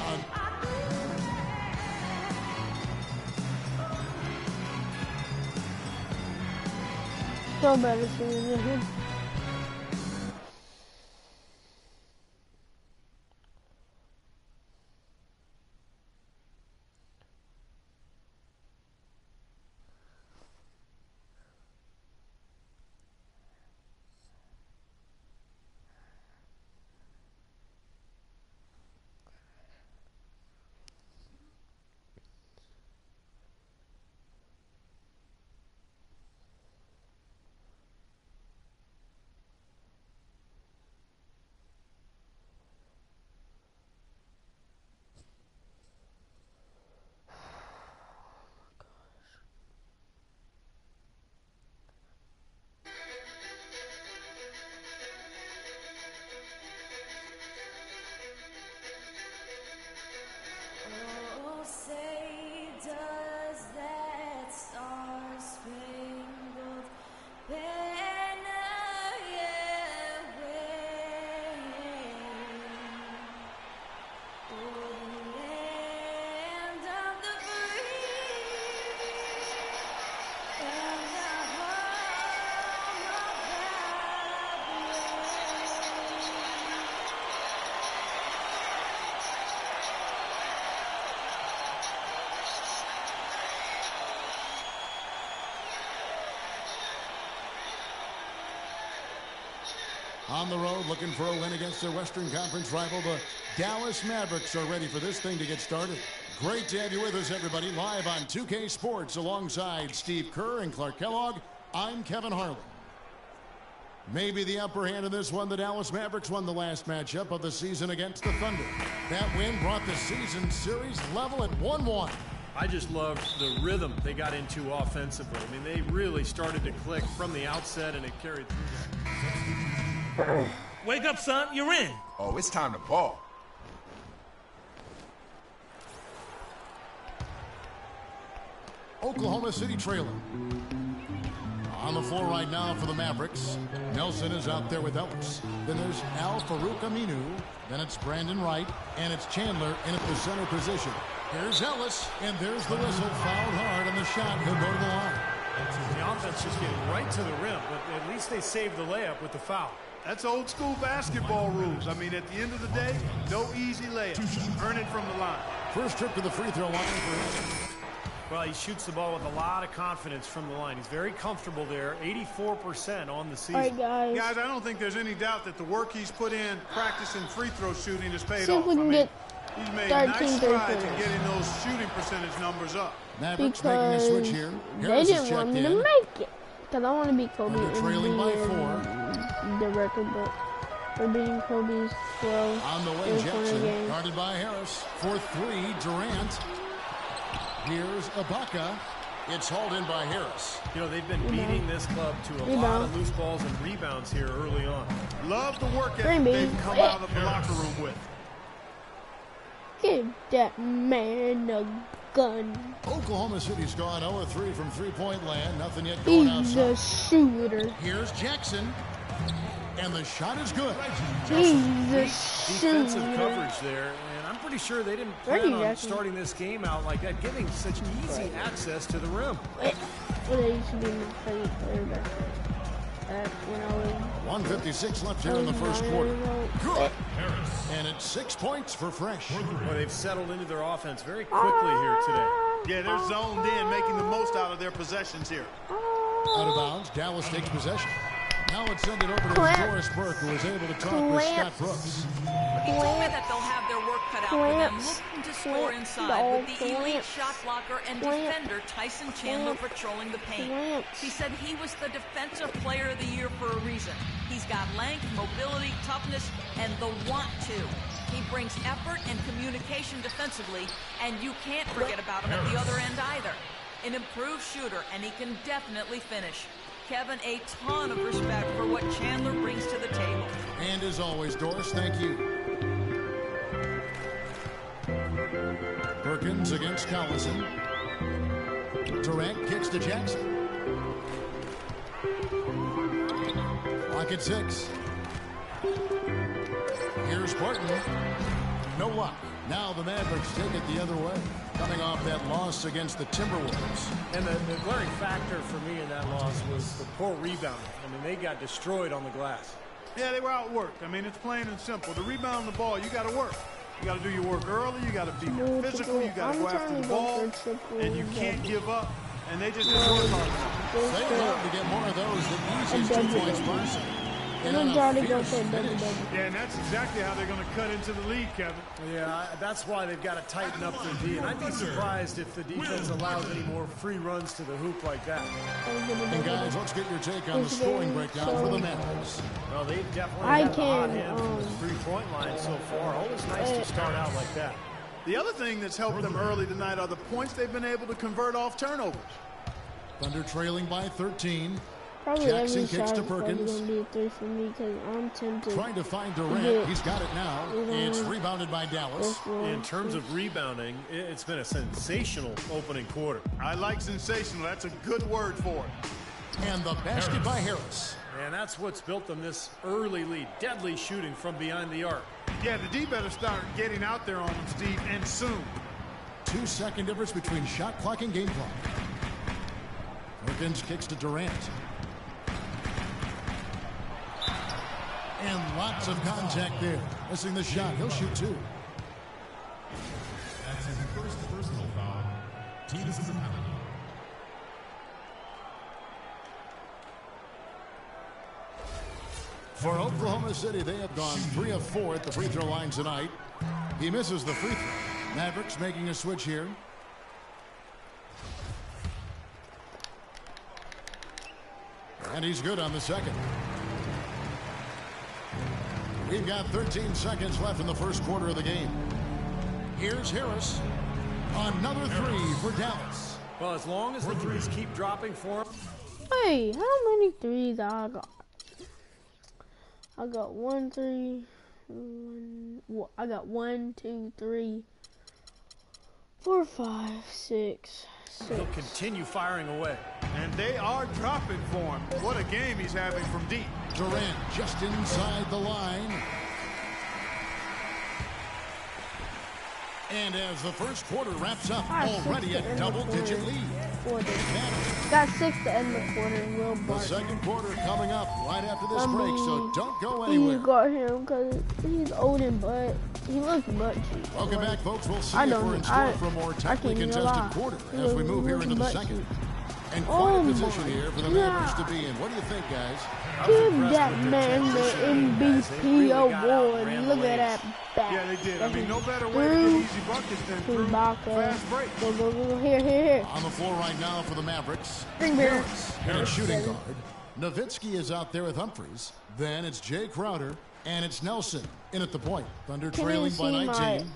So better than him. On the road, looking for a win against their Western Conference rival, the Dallas Mavericks are ready for this thing to get started. Great to have you with us, everybody, live on 2K Sports alongside Steve Kerr and Clark Kellogg. I'm Kevin Harlan. Maybe the upper hand in this one, the Dallas Mavericks won the last matchup of the season against the Thunder. That win brought the season series level at 1-1. I just loved the rhythm they got into offensively. I mean, they really started to click from the outset, and it carried through that. Wake up, son. You're in. Oh, it's time to ball. Oklahoma City trailing. On the floor right now for the Mavericks. Nelson is out there with Ellis. Then there's Al Farouk Aminu. Then it's Brandon Wright. And it's Chandler in at the center position. Here's Ellis. And there's the whistle. Fouled hard, and the shot could go to the line. The offense just getting right to the rim, but at least they saved the layup with the foul. That's old school basketball rules. I mean, at the end of the day, no easy layup. Earn it from the line. First trip to the free throw line for him. Well, he shoots the ball with a lot of confidence from the line. He's very comfortable there, 84% on the season. All right, guys. Guys, I don't think there's any doubt that the work he's put in practicing free throw shooting has paid See off. if we can get he's made 13 nice strides in points. getting those shooting percentage numbers up. Mavericks making a switch here. They Harris is didn't want checked me to in. make it. Because I want to beat Kobe They're trailing by 4. the record book. We're beating Kobe's 12. On the way, Jackson, guarded by Harris. For 3, Durant. Here's Ibaka. It's hauled in by Harris. You know, they've been beating this club to a lot of loose balls and rebounds here early on. Love the work ethic they've come out of the locker room with. Give that man a gun. Oklahoma City's gone 0-3 from three-point land. Nothing yet going He's outside. a shooter. Here's Jackson. And the shot is good. He's a Defensive shooter. coverage there, and I'm pretty sure they didn't plan on starting this game out like that, giving such easy access to the rim. Well, they used to be my favorite player back when I was 1:56 left here in the first quarter. Good. And it's 6 points for Fresh. Well, they've settled into their offense very quickly here today. Yeah, they're zoned in, making the most out of their possessions here. Out of bounds. Dallas takes possession. Now it's sent it over to Doris Burke, who was able to talk with Scott Brooks. He told me that they'll have their work cut out for them, looking to score inside with the elite shot blocker and defender Tyson Chandler patrolling the paint. He said he was the defensive player of the year for a reason. He's got length, mobility, toughness, and the want to. He brings effort and communication defensively, and you can't forget about him at the other end either. An improved shooter, and he can definitely finish. Kevin, a ton of respect for what Chandler brings to the table. And as always, Doris, thank you. Perkins against Collison. Durant kicks to Jackson. Clock at 6. Here's Barton. No luck. Now the Mavericks take it the other way, coming off that loss against the Timberwolves. And the glaring factor for me in that loss was the poor rebounding. I mean, they got destroyed on the glass. Yeah, they were outworked. I mean, it's plain and simple. To rebound the ball, you got to work. You got to do your work early. You got to be more physical. You got to go after the ball, and you can't give up. And they just didn't work hard enough. They love to get more of those than easiest 2 points possible. And then Johnny go for a double. Yeah, and that's exactly how they're going to cut into the lead, Kevin. Yeah, that's why they've got to tighten up their D. And I'd be surprised if the defense allows any more free runs to the hoop like that. And guys, let's get your take on the scoring breakdown for the Mavericks. Well, they definitely have a hot hand from the three-point line so far. Always nice to start out like that. The other thing that's helped them early tonight are the points they've been able to convert off turnovers. Thunder trailing by 13. Probably Jackson every kicks shot to is probably Perkins. going to be a 3 for me because I'm tempted. Trying to find Durant. He's got it now. It's rebounded by Dallas. In terms of rebounding, it's been a sensational opening quarter. I like sensational. That's a good word for it. And the basket by Harris. And that's what's built them this early lead. Deadly shooting from behind the arc. Yeah, the D better start getting out there on them, Steve, and soon. 2-second difference between shot clock and game clock. Perkins kicks to Durant. And lots of contact there. Missing the shot. He'll shoot 2. That's his first personal foul. Team is a penalty. For Oklahoma City, they have gone 3 of 4 at the free throw line tonight. He misses the free throw. Mavericks making a switch here. And he's good on the second. We've got 13 seconds left in the first quarter of the game. Here's Harris. Another 3 for Dallas. Well, as long as the threes keep dropping for him. Hey, how many threes I got? I got 1, 3. I got 1, 2, 3, 4, 5, 6. He'll continue firing away. And they are dropping for him. What a game he's having from deep. Durant just inside the line. And as the first quarter wraps up, already a double-digit lead. quarter. Got 6 to end the quarter. Will The Barton. second quarter coming up right after this break, so don't go You anywhere. got him because he's old and butt. He looks bunchy. Welcome back, folks. We'll see I if don't- we're in store for a more tightly can't even lie. contested quarter as we move here into the second. And quite a position here for the Mavericks to be in. What do you think, guys? Give that man the MVP award. Look at that back. Yeah, they did. I mean, no better way to get easy buckets than through fast break. Go, go, go. Here. On the floor right now for the Mavericks. Harris. And shooting guard. Nowitzki is out there with Humphries. Then it's Jay Crowder. And it's Nelson in at the point. Thunder trailing by 19.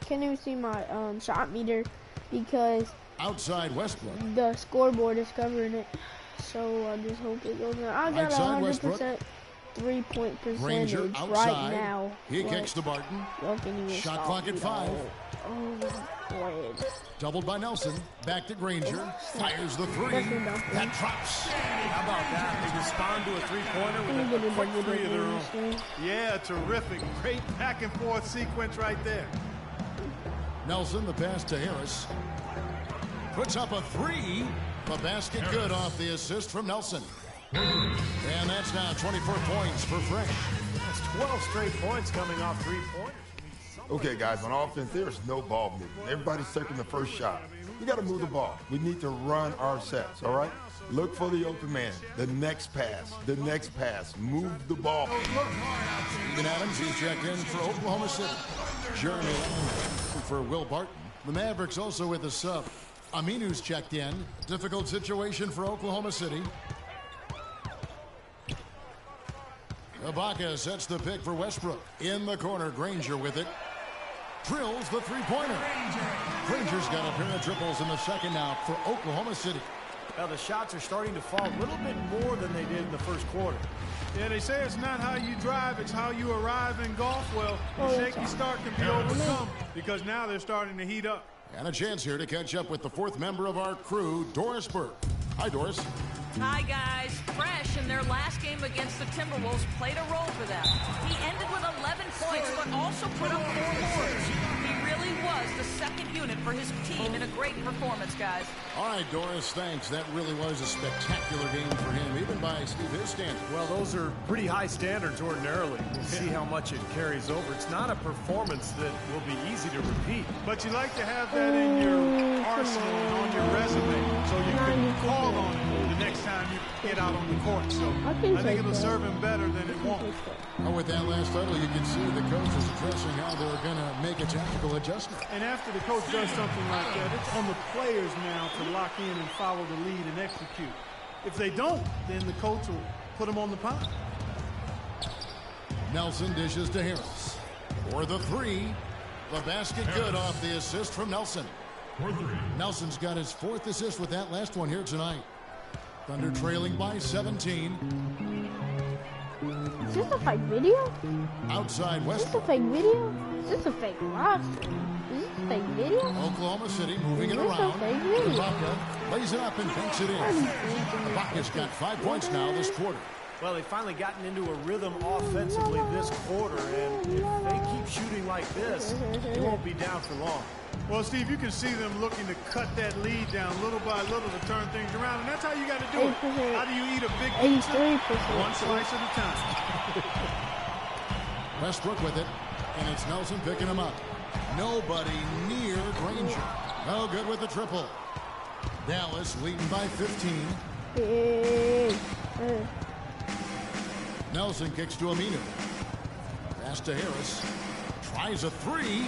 Can you see my shot meter? Because outside Westbrook. The scoreboard is covering it. So I just hope it goes in. I got 100% 3-point percentage right now. He kicks to Barton. Shot clock at 5. Oh, boy. Doubled by Nelson. Back to Granger. Fires the 3. That drops. How about that? They respond to a three-pointer with a quick 3 of their own. Yeah, terrific. Great back and forth sequence right there. Nelson, the pass to Harris. Puts up a 3. The basket good off the assist from Nelson. And that's now 24 points for Fresh. That's 12 straight points coming off 3-pointers. Okay, guys, on offense, there's no ball movement. Everybody's taking the first shot. We got to move the ball. We need to run our sets, all right? Look for the open man. The next pass. Move the ball. Steven Adams, he's checked in for Oklahoma City. Jeremy Lamb for Will Barton. The Mavericks also with a sub. Aminu's checked in. Difficult situation for Oklahoma City. Ibaka sets the pick for Westbrook. In the corner, Granger with it. Drills the three-pointer. Granger's got a pair of triples in the second now for Oklahoma City. Now the shots are starting to fall a little bit more than they did in the first quarter. Yeah, they say it's not how you drive, it's how you arrive in golf. Well, a shaky start can be overcome because now they're starting to heat up. And a chance here to catch up with the fourth member of our crew, Doris Burke. Hi, Doris. Hi, guys. Fresh in their last game against the Timberwolves played a role for them. He ended with 11 points, but also put up 4 boards. He really was the second unit for his team in a great performance, guys. All right, Doris, thanks. That really was a spectacular game for him, even by his standards. Well, those are pretty high standards ordinarily. We'll see how much it carries over. It's not a performance that will be easy to repeat. But you like to have that in your arsenal and on your resume so you can call on it the next time you get out on the court. So I think it'll serve him better than it won't. Well, with that last title, you can see the coach is addressing how they're going to make a tactical adjustment. And after the coach does something like that, it's on the players now to lock in and follow the lead and execute. If they don't, then the coach will put them on the pot. Nelson dishes to Harris. For the 3. The basket good off the assist from Nelson. Nelson's got his 4th assist with that last one here tonight. Thunder trailing by 17. Is this a fake video? Outside Is this a Westbrook. fake video? Is this a fake roster? Is this a fake video? Oklahoma City moving it Is this a around. fake video? Ibaka lays it up and banks it in. Ibaka's got 5 points now this quarter. Well, they've finally gotten into a rhythm offensively this quarter, and if they keep shooting like this, they won't be down for long. Well, Steve, you can see them looking to cut that lead down little by little to turn things around, and that's how you got to do it. How do you eat a big pizza? 83%. One slice at a time. Westbrook with it, and it's Nelson picking him up. Nobody near Granger. No good with the triple. Dallas leading by 15. Nelson kicks to Aminu. Pass to Harris. Tries a 3,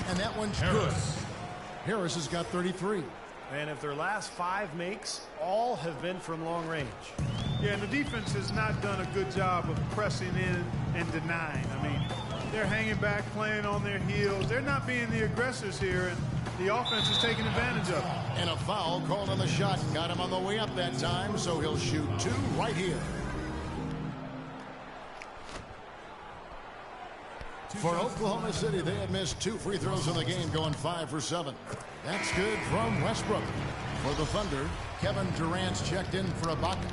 and that one's good. Harris has got 33. And if their last 5 makes, all have been from long range. Yeah, and the defense has not done a good job of pressing in and denying. I mean, they're hanging back, playing on their heels. They're not being the aggressors here, and the offense is taking advantage of it. And a foul called on the shot. Got him on the way up that time, so he'll shoot 2 right here. For Oklahoma City, they had missed 2 free throws in the game, going 5 for 7. That's good from Westbrook. For the Thunder, Kevin Durant's checked in for Ibaka.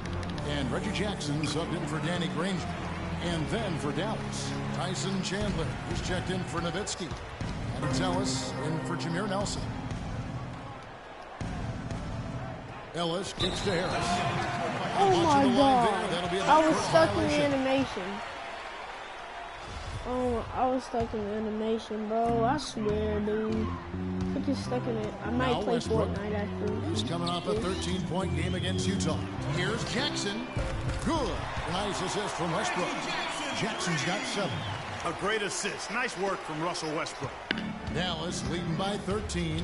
And Reggie Jackson subbed in for Danny Granger. And then for Dallas, Tyson Chandler, who's checked in for Nowitzki. And it's Ellis in for Jameer Nelson. Ellis kicks to Harris. Oh my God. I was stuck in the animation. Oh, I was stuck in the animation, bro. I swear, dude. I just stuck in it. I might play Fortnite after. He's coming off a 13-point game against Utah. Here's Jackson. Good. Nice assist from Westbrook. Jackson's got 7. A great assist. Nice work from Russell Westbrook. Dallas leading by 13.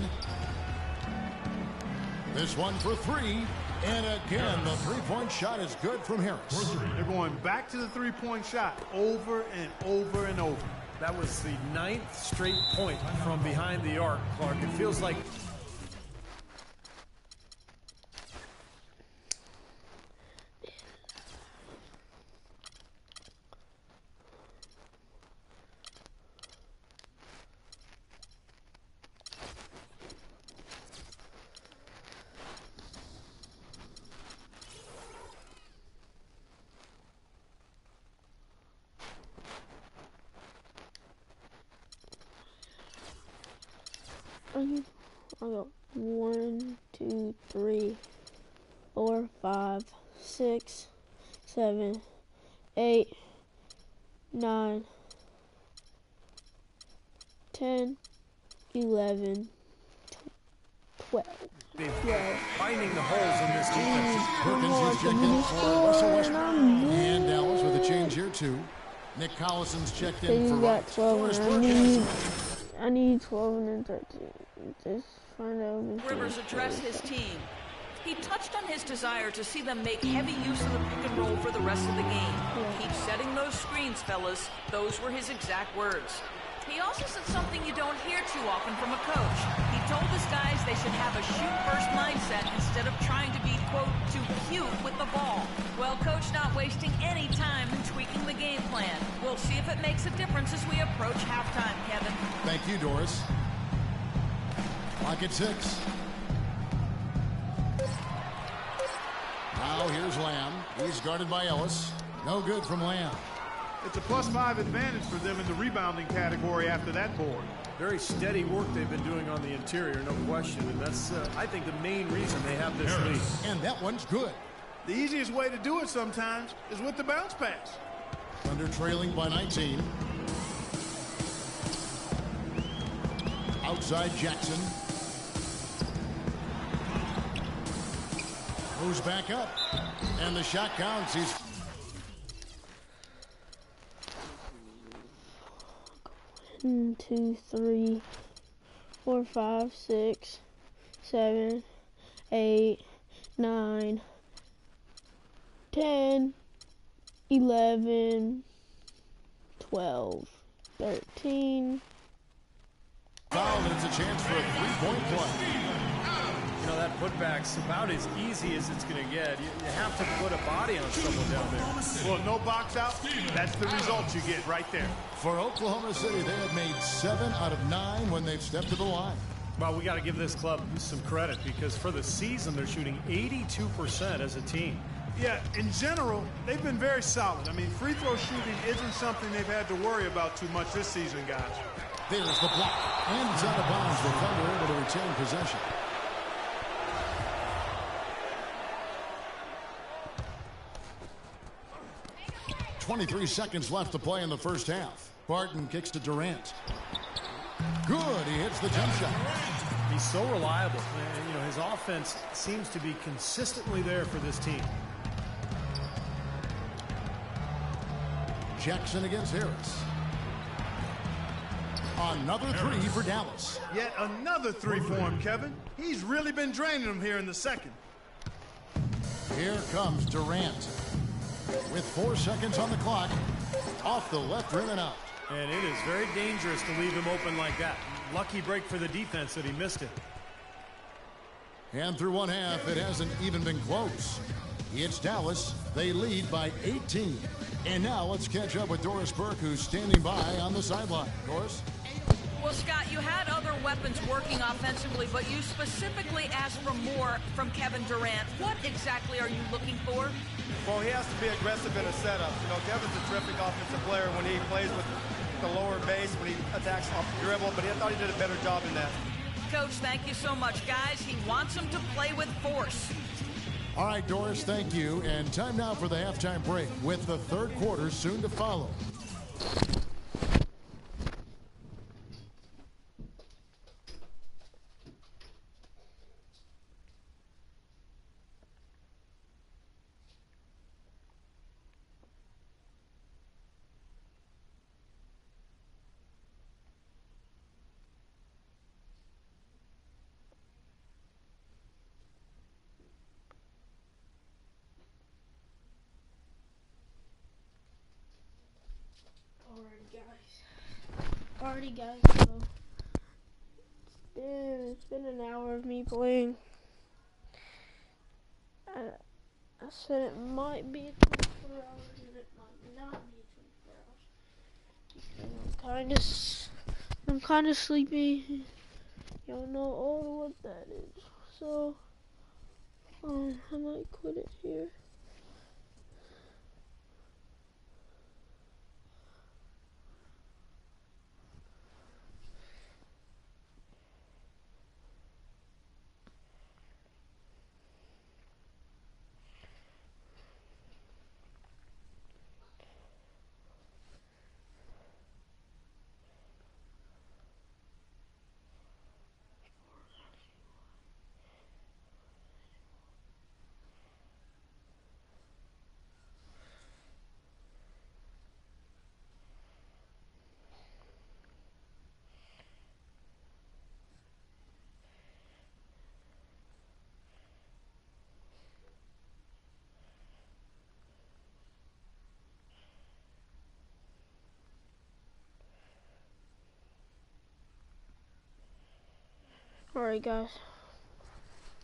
This one for 3. And again, the three-point shot is good from Harris. They're going back to the three-point shot over and over and over. That was the 9th straight point from behind the arc, Clark. It feels like... I got 1, 2, 3, 4, 5, 6, 7, 8, 9, 10, 11, 12. Finding the holes in this defense. Perkins is checked in for Russell Westbrook. And Dallas with a change here, too. Nick Collison's checked in for Russ. I need 12 and 13. Just find out. Rivers addressed his team. He touched on his desire to see them make heavy use of the pick and roll for the rest of the game. Keep setting those screens, fellas. Those were his exact words. He also said something you don't hear too often from a coach. He told his guys they should have a shoot-first mindset instead of trying to be, quote, too cute with the ball. Well, Coach not wasting any time in tweaking the game plan. We'll see if it makes a difference as we approach halftime, Kevin. Thank you, Doris. Clock at 6. Now here's Lamb. He's guarded by Ellis. No good from Lamb. It's a +5 advantage for them in the rebounding category after that board. Very steady work they've been doing on the interior, no question. And that's, I think, the main reason they have this lead. And that one's good. The easiest way to do it sometimes is with the bounce pass. Thunder trailing by 19. Outside Jackson. Moves back up. And the shot counts. He's 1, 2, 3, 4, 5, 6, 7, 8, 9, 10, 11, 12, 13. Foul, and it's a chance for a three-point play. You know, that putback's about as easy as it's going to get. You have to put a body on someone down there. Well, no box out, that's the result you get right there. For Oklahoma City, they have made 7 out of 9 when they've stepped to the line. Well, we got to give this club some credit because for the season, they're shooting 82% as a team. Yeah, in general, they've been very solid. I mean, free throw shooting isn't something they've had to worry about too much this season, guys. There's the block. And it's out of bounds. The Thunder able to retain possession. .23 seconds left to play in the first half. Barton kicks to Durant. Good. He hits the jump shot. He's so reliable. You know, his offense seems to be consistently there for this team. Jackson against Harris. Another three for Dallas. Yet another three for him, Kevin. He's really been draining them here in the second. Here comes Durant. With 4 seconds on the clock, off the left rim and out. And it is very dangerous to leave him open like that. Lucky break for the defense that he missed it. And through one half, it hasn't even been close. It's Dallas. They lead by 18. And now let's catch up with Doris Burke, who's standing by on the sideline. Doris? Well, Scott, you had other weapons working offensively, but you specifically asked for more from Kevin Durant. What exactly are you looking for? Well, he has to be aggressive in his setups. You know, Kevin's a terrific offensive player when he plays with the lower base, when he attacks off the dribble, but I thought he did a better job in that. Coach, thank you so much. Guys, he wants them to play with force. All right, Doris, thank you. And time now for the halftime break with the third quarter soon to follow. Alrighty guys, so it's been an hour of me playing. I said it might be 24 hours and it might not be 24 hours. I'm kind of sleepy. Y'all know all what that is. So I might quit it here. Alright guys,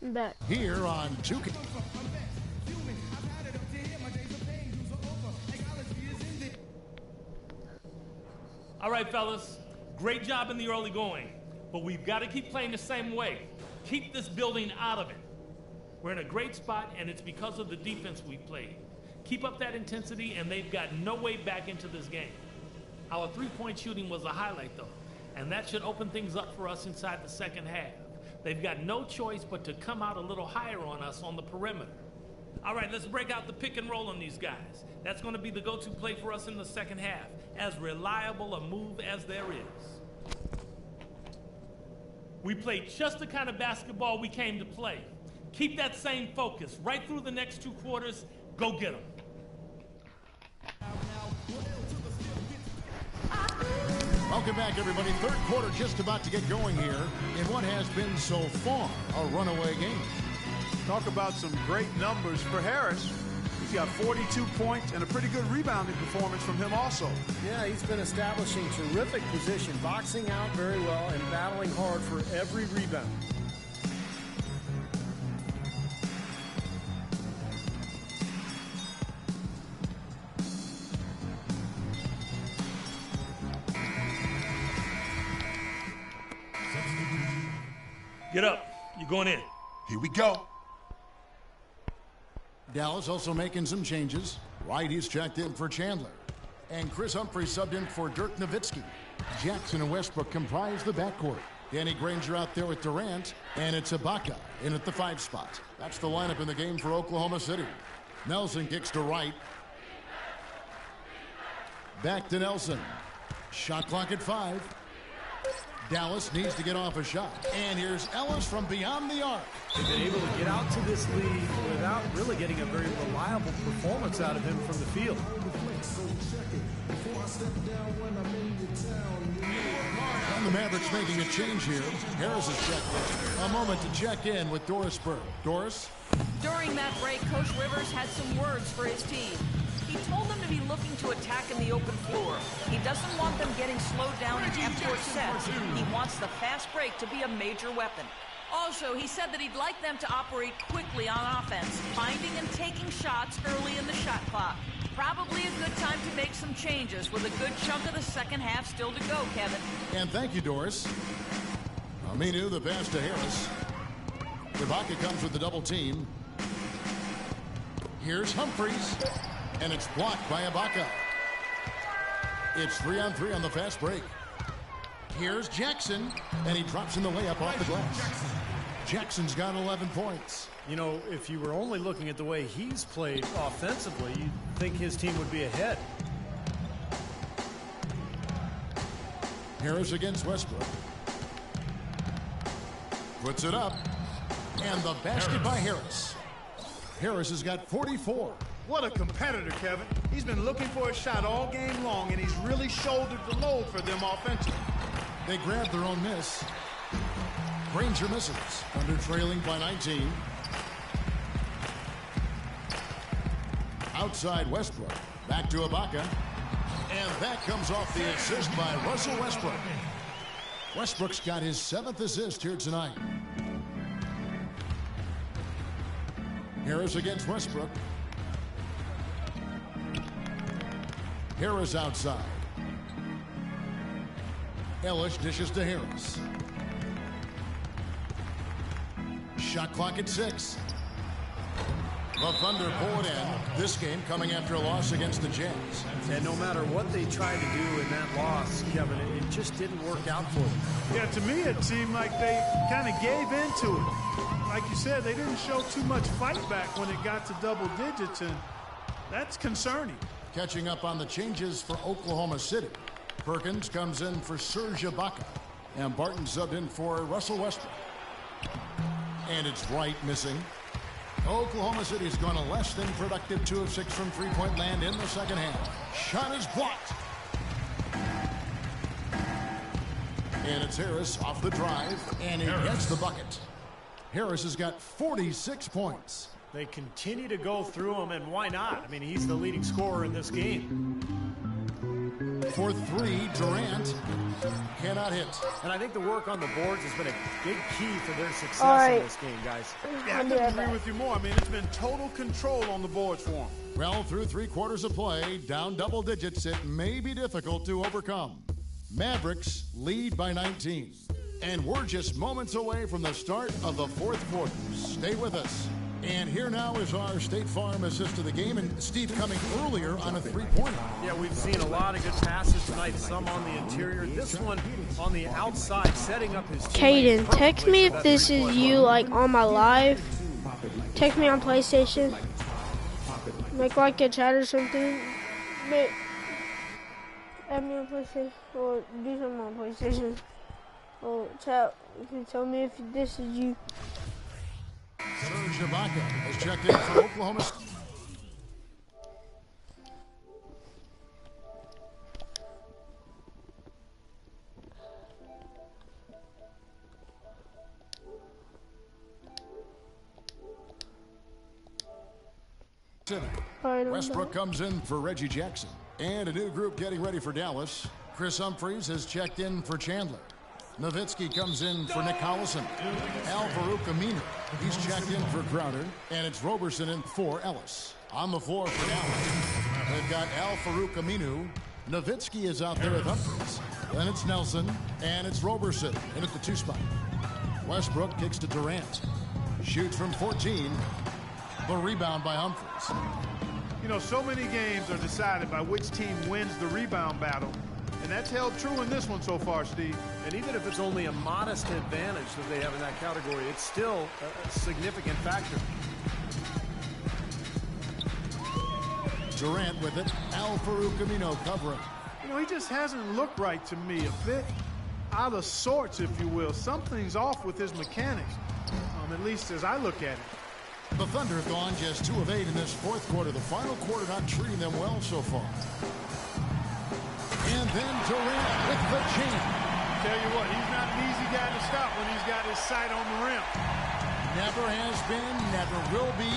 I'm back. Here on 2K. All right, fellas, great job in the early going, but we've got to keep playing the same way. Keep this building out of it. We're in a great spot, and it's because of the defense we played. Keep up that intensity, and they've got no way back into this game. Our three-point shooting was a highlight, though, and that should open things up for us inside the second half. They've got no choice but to come out a little higher on us on the perimeter. All right, let's break out the pick and roll on these guys. That's going to be the go-to play for us in the second half. As reliable a move as there is. We played just the kind of basketball we came to play. Keep that same focus right through the next 2 quarters. Go get them. Welcome back, everybody. Third quarter just about to get going here in what has been so far a runaway game. Talk about some great numbers for Harris. He's got 42 points and a pretty good rebounding performance from him also. Yeah, he's been establishing terrific position, boxing out very well and battling hard for every rebound. Get up. You're going in. Here we go. Dallas also making some changes. White, he's checked in for Chandler. And Chris Humphrey subbed in for Dirk Nowitzki. Jackson and Westbrook comprise the backcourt. Danny Granger out there with Durant. And it's Ibaka in at the 5 spot. That's the lineup in the game for Oklahoma City. Nelson kicks to Wright. Back to Nelson. Shot clock at 5. Dallas needs to get off a shot. And here's Ellis from beyond the arc. They've been able to get out to this lead without really getting a very reliable performance out of him from the field. And the Mavericks making a change here. Harris is checked in. A moment to check in with Doris Burke. Doris? During that break, Coach Rivers had some words for his team. He told them to be looking to attack in the open floor. He doesn't want them getting slowed down in half-court sets. He wants the fast break to be a major weapon. Also, he said that he'd like them to operate quickly on offense, finding and taking shots early in the shot clock. Probably a good time to make some changes with a good chunk of the second half still to go, Kevin. And thank you, Doris. Aminu, the pass to Harris. Ibaka comes with the double team. Here's Humphries. And it's blocked by Ibaka. It's 3-on-3 on the fast break. Here's Jackson, and he drops in the layup off the glass. Jackson's got 11 points. You know, if you were only looking at the way he's played offensively, you'd think his team would be ahead. Harris against Westbrook. Puts it up. And the basket by Harris. Harris has got 44. What a competitor, Kevin. He's been looking for a shot all game long, and he's really shouldered the load for them offensively. They grab their own miss. Granger misses. Thunder trailing by 19. Outside Westbrook. Back to Ibaka. And that comes off the assist by Russell Westbrook. Westbrook's got his 7th assist here tonight. Harris against Westbrook. Harris outside. Ellis dishes to Harris. Shot clock at 6. The Thunder pull it in. This game coming after a loss against the Jazz. And no matter what they tried to do in that loss, Kevin, it just didn't work out for them. Yeah, to me it seemed like they kind of gave into it. Like you said, they didn't show too much fight back when it got to double digits, and that's concerning. Catching up on the changes for Oklahoma City. Perkins comes in for Serge Ibaka. And Barton subbed in for Russell Westbrook. And it's Wright missing. Oklahoma City's gone a less than productive 2 of 6 from three-point land in the second half. Shot is blocked. And it's Harris off the drive, and he gets the bucket. Harris has got 46 points. They continue to go through him, and why not? I mean, he's the leading scorer in this game. For 3, Durant cannot hit. And I think the work on the boards has been a big key for their success in this game, guys. Yeah, I couldn't agree with you more. I mean, it's been total control on the boards for them. Well, through 3 quarters of play, down double digits, it may be difficult to overcome. Mavericks lead by 19. And we're just moments away from the start of the 4th quarter. Stay with us. And here now is our State Farm assist of the game, and Steve coming earlier on a 3-pointer. Yeah, we've seen a lot of good passes tonight, some on the interior. This one on the outside, setting up his Caden, text me if this is you, like, on my live. Text me on PlayStation. Make like a chat or something. Add me on PlayStation, or do something on PlayStation. Or chat, you can tell me if this is you. Serge Ibaka has checked in for Oklahoma State. Westbrook comes in for Reggie Jackson. And a new group getting ready for Dallas. Chris Humphries has checked in for Chandler. Nowitzki comes in for Nick Collison. Al Farouk Aminu, he's checked in for Crowder. And it's Roberson in for Ellis. On the floor for Dallas, they've got Al Farouk Aminu. Nowitzki is out there with Humphries. Then it's Nelson, and it's Roberson in at the 2 spot. Westbrook kicks to Durant. Shoots from 14. The rebound by Humphries. You know, so many games are decided by which team wins the rebound battle. And that's held true in this one so far, Steve. And even if it's only a modest advantage that they have in that category, it's still a significant factor. Durant with it. Al Farouk Aminu covering. You know, he just hasn't looked right to me. A bit out of sorts, if you will. Something's off with his mechanics, at least as I look at it. The Thunder have gone just 2 of 8 in this 4th quarter. The final quarter not treating them well so far. And then Durant with the chain. Tell you what, he's not an easy guy to stop when he's got his sight on the rim. Never has been, never will be.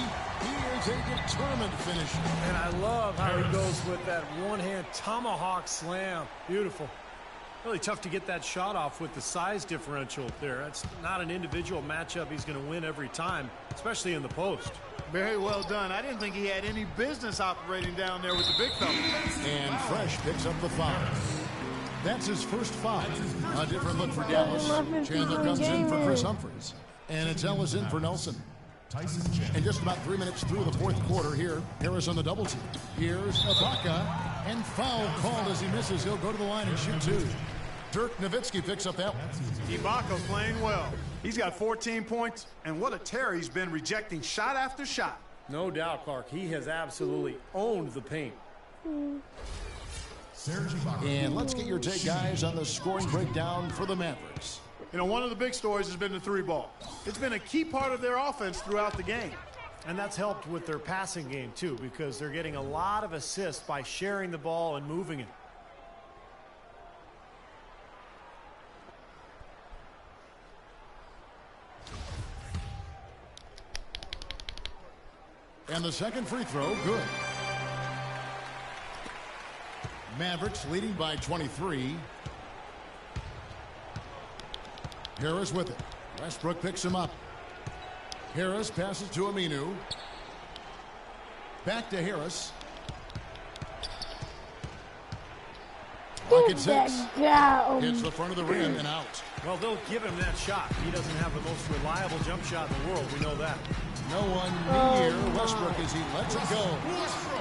He is a determined finisher. And I love how he goes with that one-hand tomahawk slam. Beautiful. Really tough to get that shot off with the size differential there. That's not an individual matchup he's going to win every time, especially in the post. Very well done. I didn't think he had any business operating down there with the big fella. And Fresh picks up the foul. That's his first foul. A different look for Dallas. Chandler comes in for Chris Humphries. And it's Ellis in for Nelson. And just about 3 minutes through the 4th quarter here, Harris on the double team. Here's Ibaka, and foul called as he misses. He'll go to the line and shoot 2. Dirk Nowitzki picks up that one. Ibaka's playing well. He's got 14 points, and what a tear he's been rejecting shot after shot. No doubt, Clark. He has absolutely owned the paint. And let's get your take, guys, on the scoring breakdown for the Mavericks. You know, one of the big stories has been the three ball. It's been a key part of their offense throughout the game. And that's helped with their passing game, too, because they're getting a lot of assists by sharing the ball and moving it. And the second free throw, good. Mavericks leading by 23. Harris with it. Westbrook picks him up. Harris passes to Aminu. Back to Harris. Bucket six. Hits the front of the rim and out. Well, they'll give him that shot. He doesn't have the most reliable jump shot in the world. We know that. No one near Westbrook as he lets it go.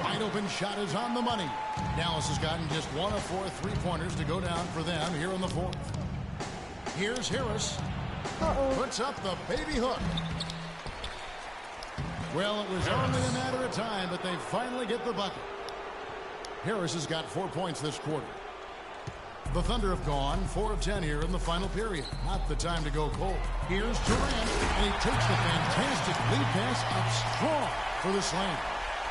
Wide open shot is on the money. Dallas has gotten just 1 of 4 3-pointers to go down for them here in the fourth. Here's Harris. Puts up the baby hook. Well, it was only a matter of time, but they finally get the bucket. Harris has got 4 points this quarter. The Thunder have gone 4 of 10 here in the final period. Not the time to go cold. Here's Durant, and he takes the fantastic lead pass up strong for the slam.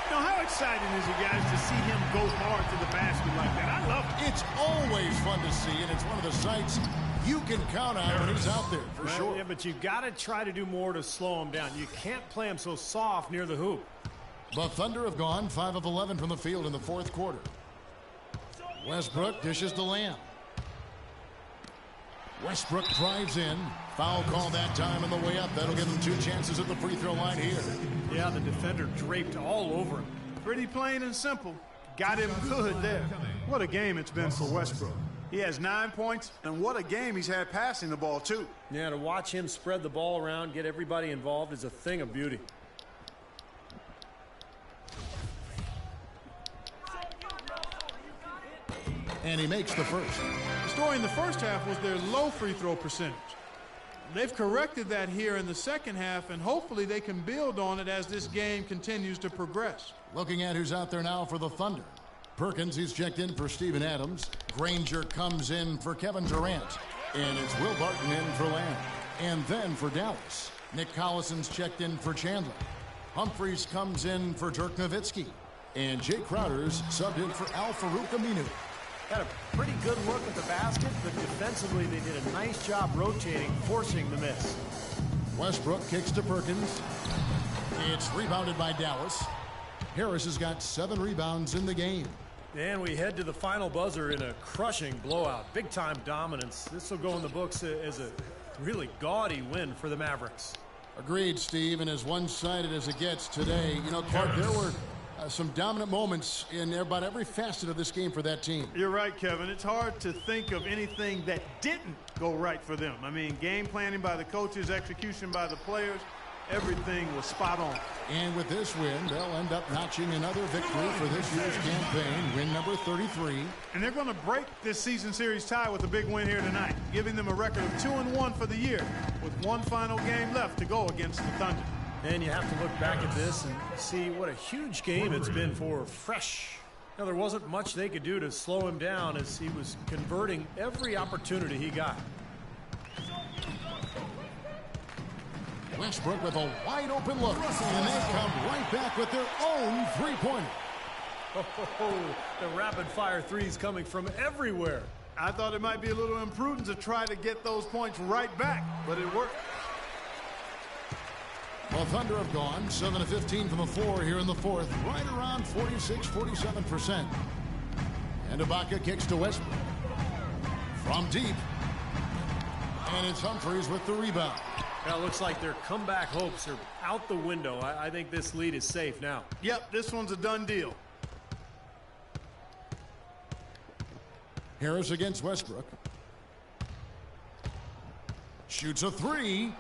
You know, how exciting is it, guys, to see him go hard to the basket like that? I love it. It's always fun to see, and it's one of the sights you can count on when he's out there, for sure. Yeah, but you've got to try to do more to slow him down. You can't play him so soft near the hoop. The Thunder have gone 5 of 11 from the field in the fourth quarter. Westbrook dishes to Lamb. Westbrook drives in. Foul call that time on the way up. That'll give them 2 chances at the free throw line here. Yeah, the defender draped all over him. Pretty plain and simple. Got him good there. What a game it's been for Westbrook. He has 9 points, and what a game he's had passing the ball, too. Yeah, to watch him spread the ball around, get everybody involved is a thing of beauty. And he makes the first. The story in the first half was their low free throw percentage. They've corrected that here in the second half, and hopefully they can build on it as this game continues to progress. Looking at who's out there now for the Thunder. Perkins, he's checked in for Steven Adams. Granger comes in for Kevin Durant. And it's Will Barton in for Lamb. And then for Dallas, Nick Collison's checked in for Chandler. Humphreys comes in for Dirk Nowitzki. And Jay Crowder's subbed in for Al-Farouq Aminu. Had a pretty good look at the basket, but defensively they did a nice job rotating, forcing the miss. Westbrook kicks to Perkins. It's rebounded by Dallas. Harris has got 7 rebounds in the game. And we head to the final buzzer in a crushing blowout. Big-time dominance. This will go in the books as a really gaudy win for the Mavericks. Agreed, Steve, and as one-sided as it gets today. You know, Clark, there were some dominant moments in about every facet of this game for that team. You're right, Kevin. It's hard to think of anything that didn't go right for them. I mean, game planning by the coaches, execution by the players, everything was spot on. And with this win, they'll end up notching another victory for this year's campaign, win number 33. And they're going to break this season series tie with a big win here tonight, giving them a record of 2-1 for the year, with one final game left to go against the Thunder. And you have to look back at this and see what a huge game it's been for Fresh. Now, there wasn't much they could do to slow him down as he was converting every opportunity he got. Westbrook with a wide open look, and they come right back with their own three-pointer. The rapid-fire threes coming from everywhere. I thought it might be a little imprudent to try to get those points right back, but it worked. Well, Thunder have gone 7 of 15 from the floor here in the fourth, right around 46-47%. And Ibaka kicks to Westbrook from deep, and it's Humphreys with the rebound. Now, it looks like their comeback hopes are out the window. I think this lead is safe now. Yep, this one's a done deal. Harris against Westbrook. Shoots a three,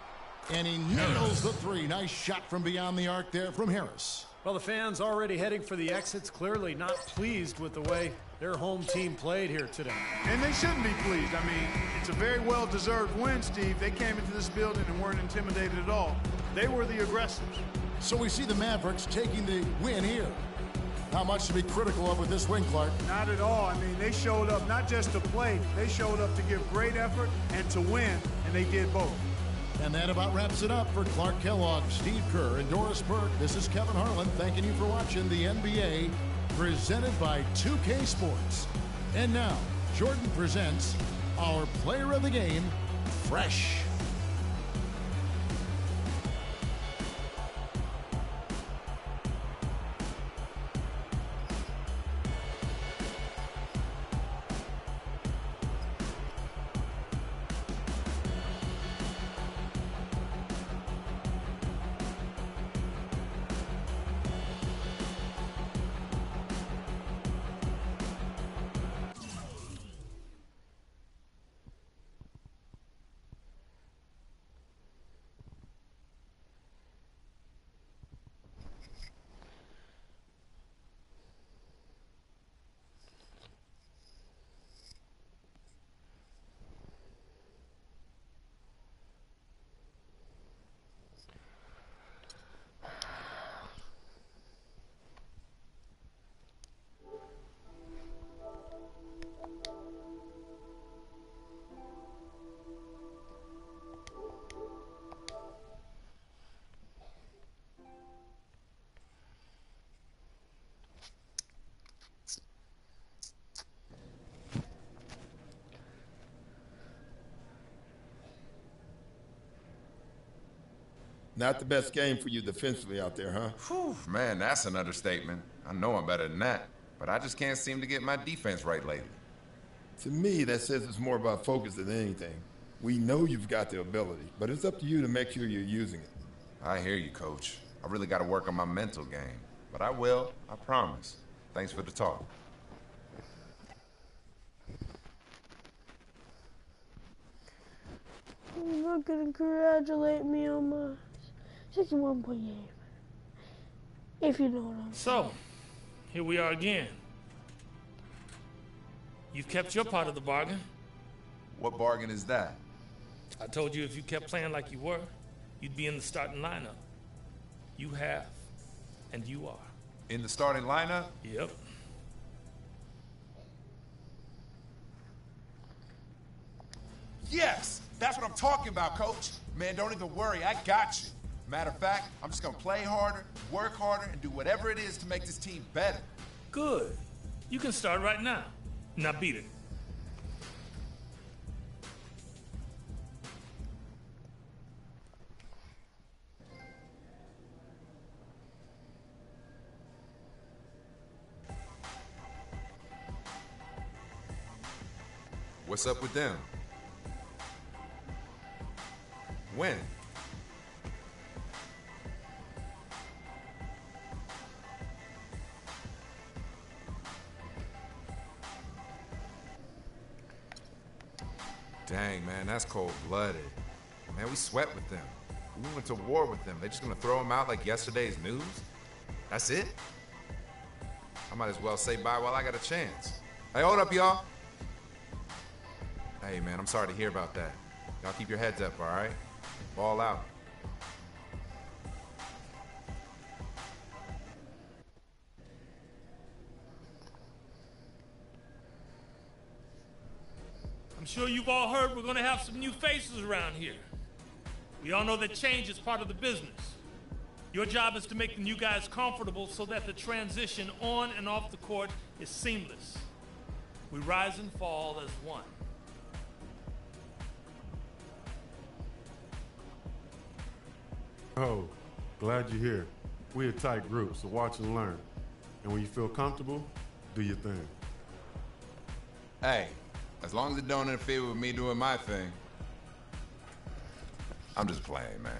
and he nails the three. Nice shot from beyond the arc there from Harris. Well, the fans already heading for the exits, clearly not pleased with the way Their home team played here today. And they shouldn't be pleased. I mean, it's a very well-deserved win, Steve. They came into this building and weren't intimidated at all. They were the aggressors. So we see the Mavericks taking the win here. Not much to be critical of with this win, Clark. Not at all. I mean, they showed up not just to play, they showed up to give great effort and to win, and they did both. And that about wraps it up for Clark Kellogg, Steve Kerr, and Doris Burke. This is Kevin Harlan thanking you for watching the NBA, presented by 2K Sports. And now, Jordan presents our player of the game, Fresh. Not the best game for you defensively out there, huh? Whew, man, that's an understatement. I know I'm better than that, but I just can't seem to get my defense right lately. To me, that says it's more about focus than anything. We know you've got the ability, but it's up to you to make sure you're using it. I hear you, Coach. I really got to work on my mental game, but I will, I promise. Thanks for the talk. You're not gonna congratulate me on my 61-point game. If you know what I'm saying. So, here we are again. You've kept your part of the bargain. What bargain is that? I told you if you kept playing like you were, you'd be in the starting lineup. You have, and you are. In the starting lineup? Yep. Yes! That's what I'm talking about, Coach. Man, don't even worry. I got you. Matter of fact, I'm just going to play harder, work harder, and do whatever it is to make this team better. Good. You can start right now. Now beat it. What's up with them? When? Dang, man, that's cold-blooded. Man, we sweat with them. We went to war with them. They just gonna throw them out like yesterday's news? That's it? I might as well say bye while I got a chance. Hey, hold up, y'all. Hey, man, I'm sorry to hear about that. Y'all keep your heads up, all right? Ball out. I'm sure you've all heard we're going to have some new faces around here. We all know that change is part of the business. Your job is to make the new guys comfortable so that the transition on and off the court is seamless. We rise and fall as one. Oh, glad you're here. We're a tight group, so watch and learn. And when you feel comfortable, do your thing. Hey, as long as it don't interfere with me doing my thing, I'm just playing, man.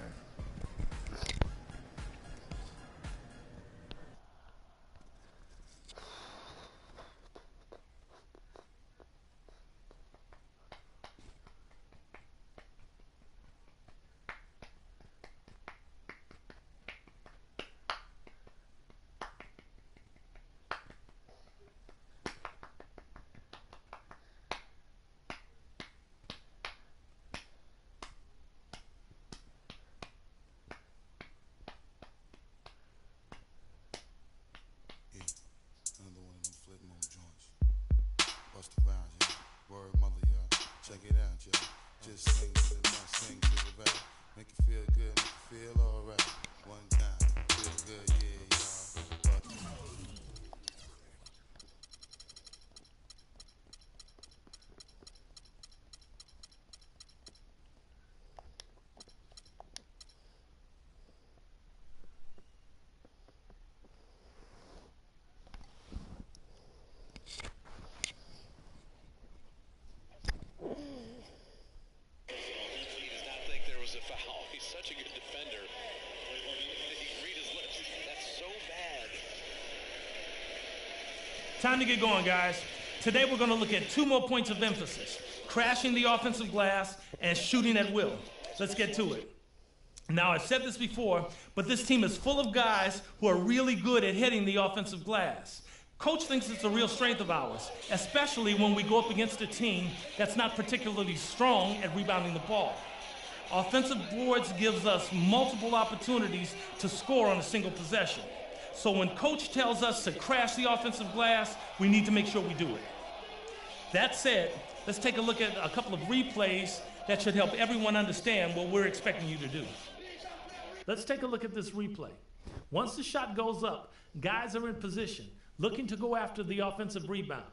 Just sing to the left, sing to the right. Make you feel good, make you feel alright. One time, feel good, yeah, y'all. Time to get going, guys. Today we're going to look at 2 more points of emphasis: crashing the offensive glass and shooting at will. Let's get to it. Now, I've said this before, but this team is full of guys who are really good at hitting the offensive glass. Coach thinks it's a real strength of ours, especially when we go up against a team that's not particularly strong at rebounding the ball. Offensive boards gives us multiple opportunities to score on a single possession. So when Coach tells us to crash the offensive glass, we need to make sure we do it. That said, let's take a look at a couple of replays that should help everyone understand what we're expecting you to do. Let's take a look at this replay. Once the shot goes up, guys are in position, looking to go after the offensive rebound.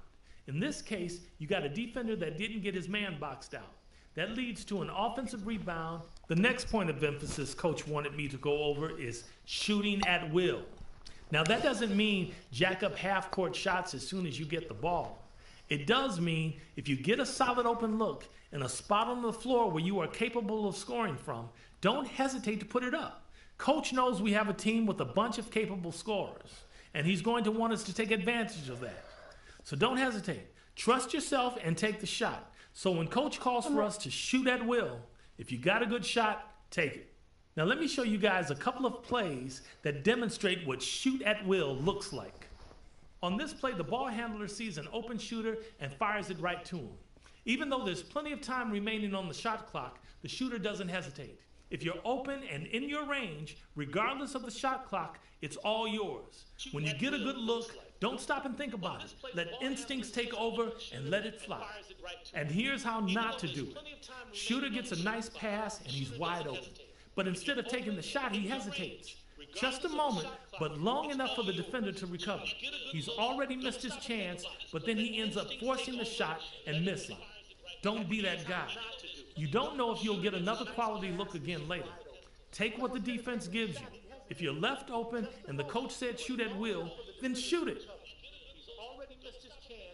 In this case, you got a defender that didn't get his man boxed out. That leads to an offensive rebound. The next point of emphasis Coach wanted me to go over is shooting at will. Now, that doesn't mean jack up half-court shots as soon as you get the ball. It does mean if you get a solid open look in a spot on the floor where you are capable of scoring from, don't hesitate to put it up. Coach knows we have a team with a bunch of capable scorers, and he's going to want us to take advantage of that. So don't hesitate. Trust yourself and take the shot. So when Coach calls for us to shoot at will, if you got a good shot, take it. Now let me show you guys a couple of plays that demonstrate what shoot at will looks like. On this play, the ball handler sees an open shooter and fires it right to him. Even though there's plenty of time remaining on the shot clock, the shooter doesn't hesitate. If you're open and in your range, regardless of the shot clock, it's all yours. When you get a good look, don't stop and think about it. Let instincts take over and let it fly. And here's how not to do it. Shooter gets a nice pass and he's wide open. But instead of taking the shot, he hesitates. Just a moment, but long enough for the defender to recover. He's already missed his chance, but then he ends up forcing the shot and missing. Don't be that guy. You don't know if you'll get another quality look again later. Take what the defense gives you. If you're left open and the coach said shoot at will, then shoot it.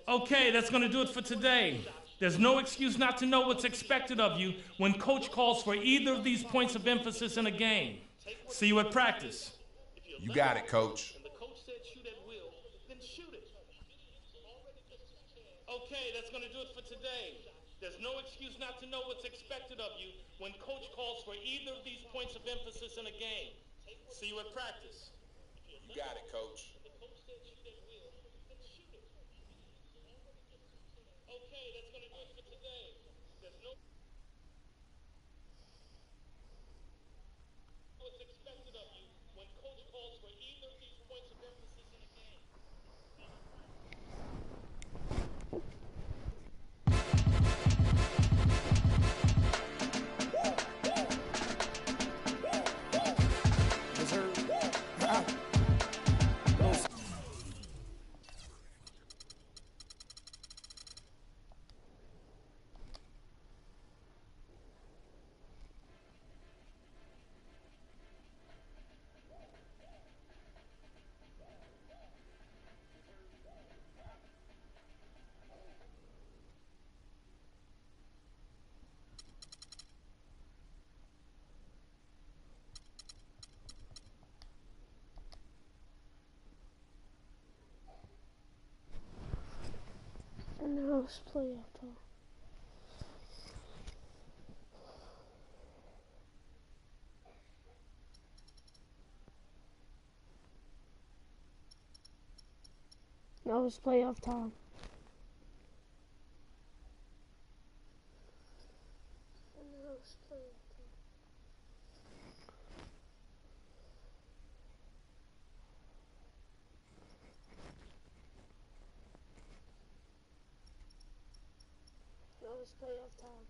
Okay, that's going to do it for today. There's no excuse not to know what's expected of you when Coach calls for either of these points of emphasis in a game. See you at practice. You got it, Coach. Okay, that's going to do it for today. There's no excuse not to know what's expected of you when Coach calls for either of these points of emphasis in a game. See you at practice. You got it, Coach. Okay, that's going to do it for today. There's no what's expected of you when Coach calls for either of these points of emphasis in a game. Now let's play after. Now it's playoff time. Now it's playoff time.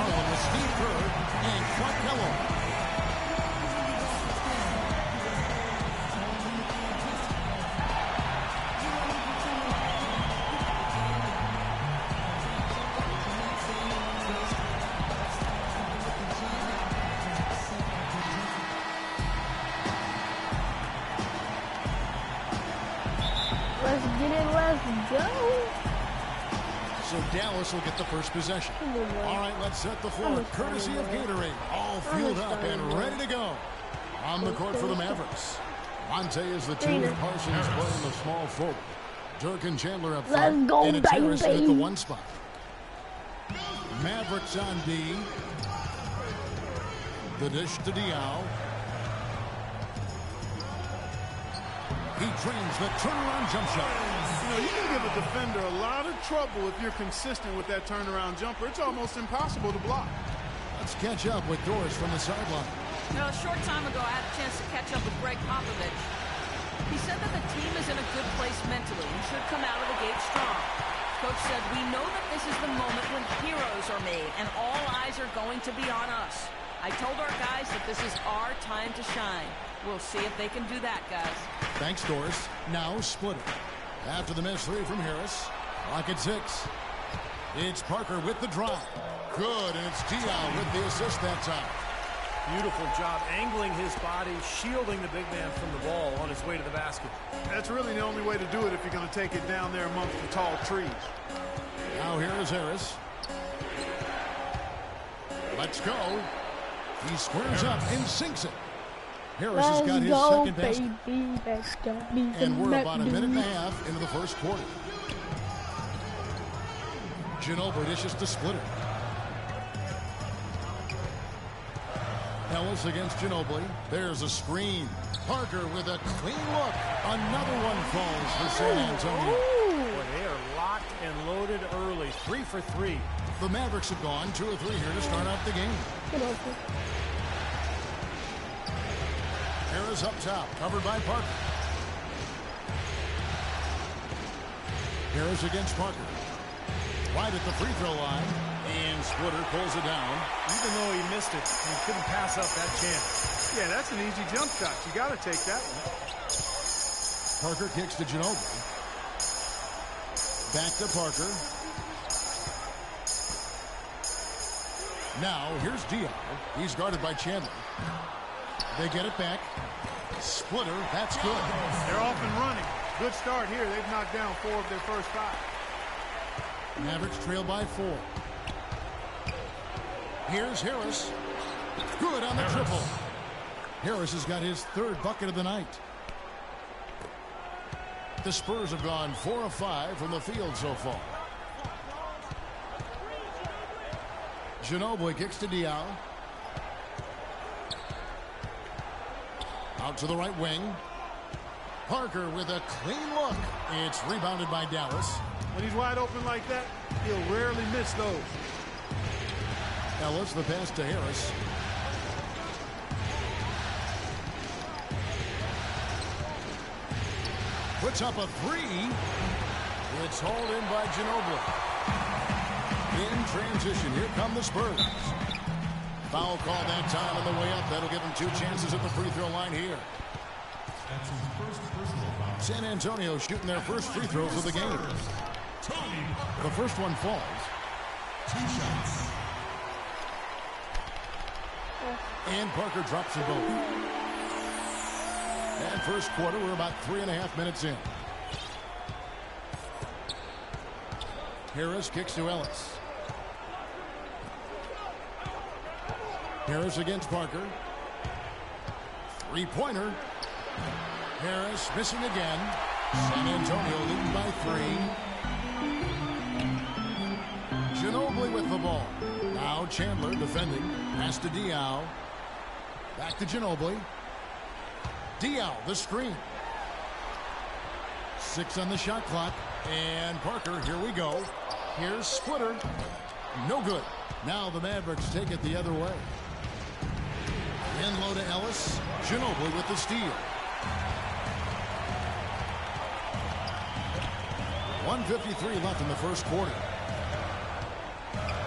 going with Steve Kerr and Clark Kellogg. Let's get it, let's go. So Dallas will get the first possession. All right, let's set the floor. Courtesy of Gatorade. All fueled up and ready to go. On the court for the Mavericks. Monte is the two. Parsons playing the small forward. Dirk and Chandler up front. Let's go, and it's Harris at the baby. one spot. Mavericks on D. The dish to Diaw. He trains the turnaround jump shot. You know, you can give a defender a lot of trouble if you're consistent with that turnaround jumper. It's almost impossible to block. Let's catch up with Doris from the sideline. A short time ago, I had a chance to catch up with Greg Popovich. He said that the team is in a good place mentally and should come out of the gate strong. Coach said, we know that this is the moment when heroes are made and all eyes are going to be on us. I told our guys that this is our time to shine. We'll see if they can do that, guys. Thanks, Doris. Now Splitter. After the missed three from Harris. Clock at 6. It's Parker with the drive. Good, and it's Diaw with the assist that time. Beautiful job angling his body, shielding the big man from the ball on his way to the basket. That's really the only way to do it if you're going to take it down there amongst the tall trees. Now here is Harris. Let's go. He squares up and sinks it. Harris has got his second basket. And we're about a minute and a half into the first quarter. Ginobili dishes to Splitter. Ellis against Ginobili. There's a screen. Parker with a clean look. Another one falls for San Antonio. Boy, they are locked and loaded early. 3 for 3. The Mavericks have gone 2 or 3 here to start out the game. Harris up top, covered by Parker. Harris against Parker. Right at the free throw line. And Splitter pulls it down. Even though he missed it, he couldn't pass up that chance. Yeah, that's an easy jump shot. You got to take that one. Parker kicks to Ginobili. Back to Parker. Now, here's Diaw. He's guarded by Chandler. They get it back. Splitter, that's good. They're off and running. Good start here. They've knocked down 4 of their first 5. Mavericks trail by 4. Here's Harris. Good on the triple. Harris has got his 3rd bucket of the night. The Spurs have gone 4 of 5 from the field so far. Ginobili kicks to Diaw. Out to the right wing. Parker with a clean look. It's rebounded by Dallas. When he's wide open like that, he'll rarely miss those. Ellis, the pass to Harris. Puts up a 3. It's hauled in by Ginobili. In transition, here come the Spurs. Foul call that time on the way up. That'll give them 2 chances at the free throw line here. That's his first personal foul. San Antonio shooting their first free throws of the game. The first one falls. 2 shots. And Parker drops them both. And first quarter, we're about 3.5 minutes in. Harris kicks to Ellis. Harris against Parker. 3-pointer. Harris missing again. San Antonio leading by 3. Ginobili with the ball. Now Chandler defending. Pass to Diaw. Back to Ginobili. Diaw, the screen. 6 on the shot clock. And Parker, here we go. Here's Splitter. No good. Now the Mavericks take it the other way. In low to Ellis. Ginobili with the steal. 1:53 left in the first quarter.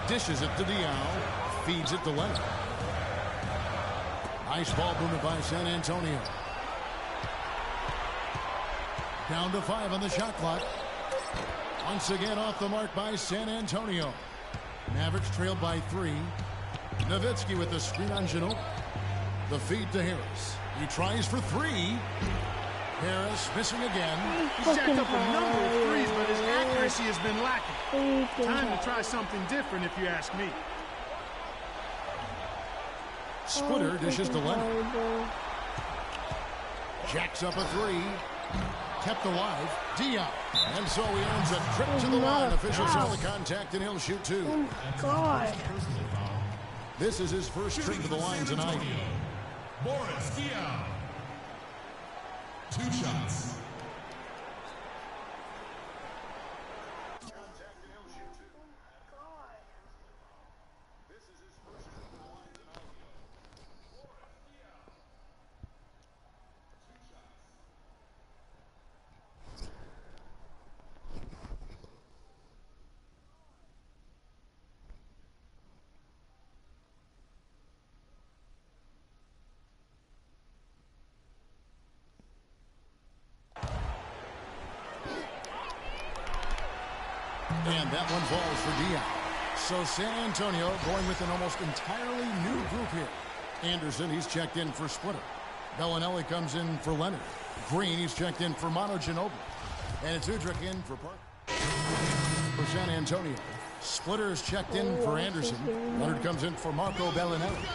Dishes it to Diaw. Feeds it to Leonard. Nice ball movement by San Antonio. Down to 5 on the shot clock. Once again off the mark by San Antonio. Mavericks trailed by 3. Nowitzki with the screen on Ginobili. The feed to Harris. He tries for 3. Harris missing again. He's jacked up a number of threes, but his accuracy has been lacking. Time to try something different, if you ask me. Splitter dishes to Leonard. Jacks up a 3. Kept alive. Diop. And so he earns a trip to the line. Officials saw the contact, and he'll shoot 2. Oh, God. This is his first trip to the line tonight. Boris Diaw. 2 shots. And that one falls for Diop. So San Antonio going with an almost entirely new group here. Anderson, he's checked in for Splitter. Bellinelli comes in for Leonard. Green, he's checked in for Manu Ginobili. And it's Udrih in for Park. For San Antonio. Splitter is checked in for Anderson. Leonard comes in for Marco Bellinelli.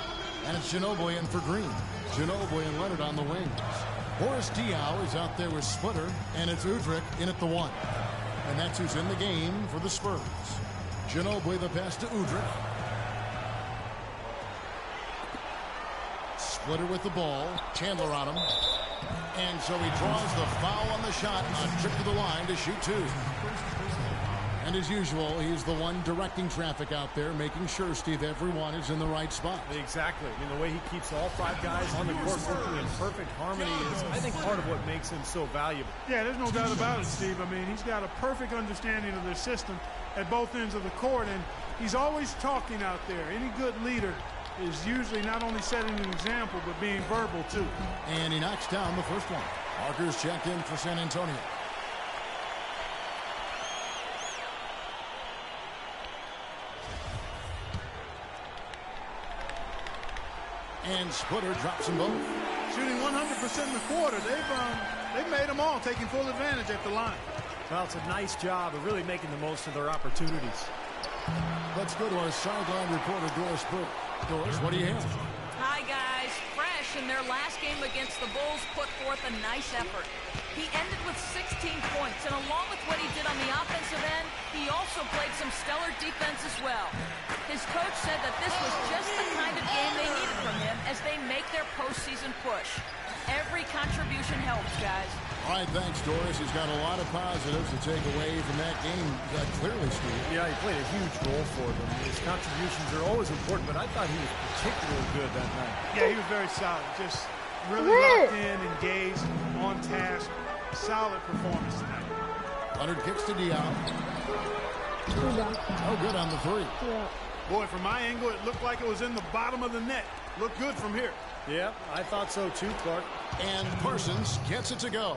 And it's Ginobili in for Green. Ginobili and Leonard on the wings. Boris Diaw is out there with Splitter. And it's Udrih in at the 1. And that's who's in the game for the Spurs. Ginobili the pass to Udrih. Splitter with the ball. Chandler on him. And so he draws the foul on the shot on trip to the line to shoot 2. And as usual, he's the one directing traffic out there, making sure, Steve, everyone is in the right spot. Exactly. I mean, the way he keeps all 5 guys on the court working in perfect harmony is, I think, part of what makes him so valuable. Yeah, there's no doubt about it, Steve. I mean, he's got a perfect understanding of their system at both ends of the court, and he's always talking out there. Any good leader is usually not only setting an example, but being verbal, too. And he knocks down the first one. Parker's checked in for San Antonio. And Splitter drops them both. Shooting 100% in the quarter. They've made them all, taking full advantage at the line. Well, it's a nice job of really making the most of their opportunities. Let's go to our sideline reporter, Doris Burke. Doris, what do you have? Hi, guys. Fresh in their last game against the Bulls put forth a nice effort. He ended with 16 points, and along with what he did on the offensive end, he also played some stellar defense as well. His coach said that this was just the kind of game they needed from him as they make their postseason push. Every contribution helps, guys. All right, thanks, Doris. He's got a lot of positives to take away from that game, clearly, Steve. Yeah, he played a huge role for them. His contributions are always important, but I thought he was particularly good that night. Yeah, he was very solid. Just really locked in, engaged, on task. Solid performance tonight. Leonard kicks to Diop. Oh, good on the 3. Yeah. Boy, from my angle, it looked like it was in the bottom of the net. Looked good from here. Yeah, I thought so too, Clark. And Parsons gets it to go.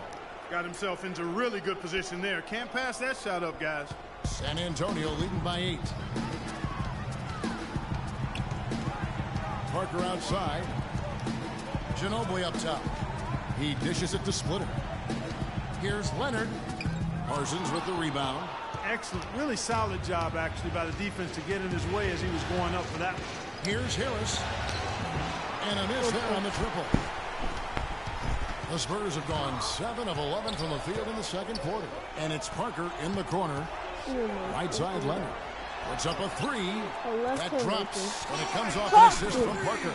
Got himself into really good position there. Can't pass that shot up, guys. San Antonio leading by 8. Parker outside. Ginobili up top. He dishes it to Splitter. Here's Leonard. Parsons with the rebound. Excellent. Really solid job, actually, by the defense to get in his way as he was going up for that one. Here's Harris. And a miss there on the triple. The Spurs have gone 7 of 11 from the field in the second quarter. And it's Parker in the corner. Right side, Leonard. Puts up a 3. That drops. And it comes off an assist from Parker.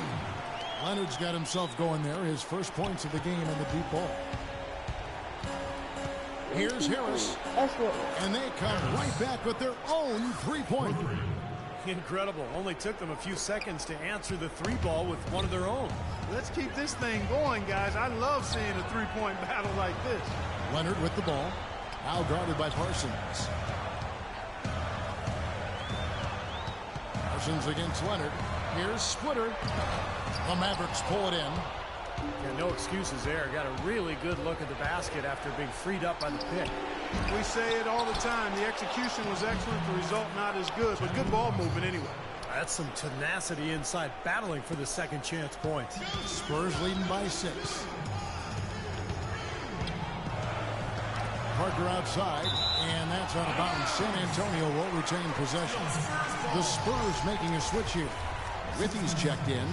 Leonard's got himself going there. His first points of the game in the deep ball. Here's Harris. And they come right back with their own 3-pointer. Incredible. Only took them a few seconds to answer the 3-ball with one of their own. Let's keep this thing going, guys. I love seeing a 3-point battle like this. Leonard with the ball. Now guarded by Parsons. Parsons against Leonard. Here's Splitter. The Mavericks pull it in. Yeah, no excuses there. Got a really good look at the basket after being freed up by the pick. We say it all the time. The execution was excellent. The result not as good, but good ball movement anyway. That's some tenacity inside, battling for the second chance points. Spurs leading by 6. Parker outside, and that's out of bounds. San Antonio will retain possession. The Spurs making a switch here. Withy's checked in.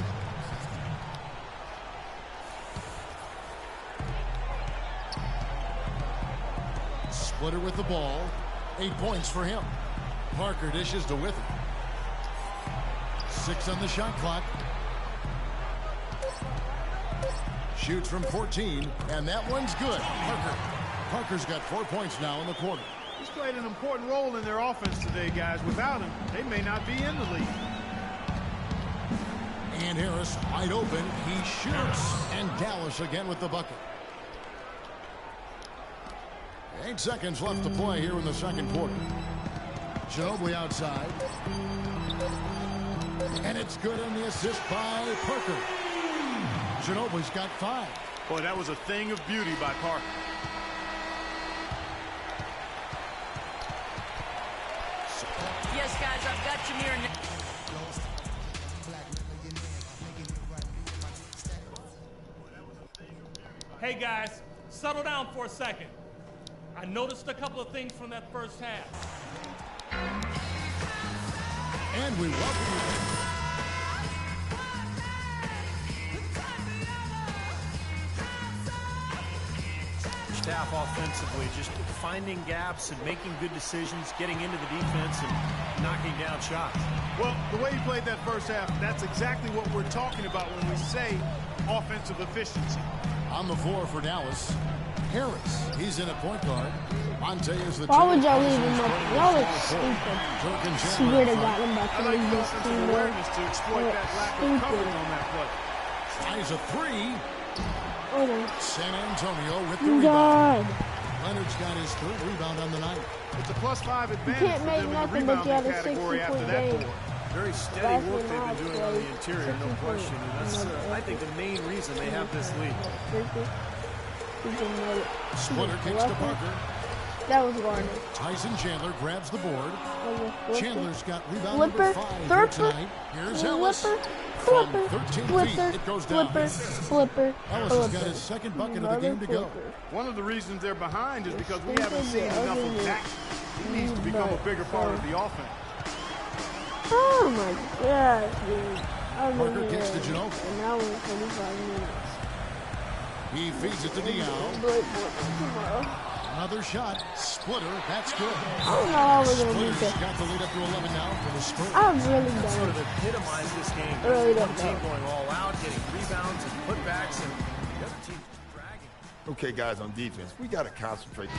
Splitter with the ball. 8 points for him. Parker dishes to Withy. 6 on the shot clock. Shoots from 14, and that one's good. Parker's got 4 points now in the quarter. He's played an important role in their offense today, guys. Without him, they may not be in the league. And Harris wide open. He shoots. And Dallas again with the bucket. 8 seconds left to play here in the second quarter. Ginobili outside. And it's good on the assist by Parker. Ginobili's got 5. Boy, that was a thing of beauty by Parker. Yes, guys, I've got Jameer now. Hey, guys, settle down for a second. I noticed a couple of things from that first half. And we welcome you. Staff offensively, just finding gaps and making good decisions, getting into the defense and knocking down shots. Well, the way he played that first half, that's exactly what we're talking about when we say offensive efficiency. On the floor for Dallas, Harris. He's in a point guard. Monte is the Why would y'all leave him up? Y'all are stupid. Swear to God, I'm about to leave this team there. To exploit that lack of coverage on that play. Ties a 3. Oh, no. San Antonio with the rebound. Leonard's got his 3rd rebound on the night. It's a +5 advantage you can't for make them in the nothing but rebounding get a category 60-point after that game. board. Very steady work they've been doing on the interior, no question. And that's, I think, the main reason they have this lead. Splitter kicks to Parker. That was Garner. Tyson Chandler grabs the board. Chandler's got rebound Flipper, number 5 here Flipper, tonight. Here's Ellis. From 13 feet, it goes down. Flipper. Ellis has got his 2nd bucket of the game to go. One of the reasons they're behind is because we haven't seen enough of Jackson. He needs to become a bigger part of the offense. Oh my God, dude. Parker kicks to Ginobili. And that was 45 minutes. He feeds it to Diallo. Another shot. Splitter. That's good. I don't know how we're going to beat Splitter's got the lead up to 11 now for the Spurs. I really don't. Sort of epitomized this game. Really One don't team know. going all out, getting rebounds and putbacks, and the other team dragging. Okay, guys, on defense, we got to concentrate.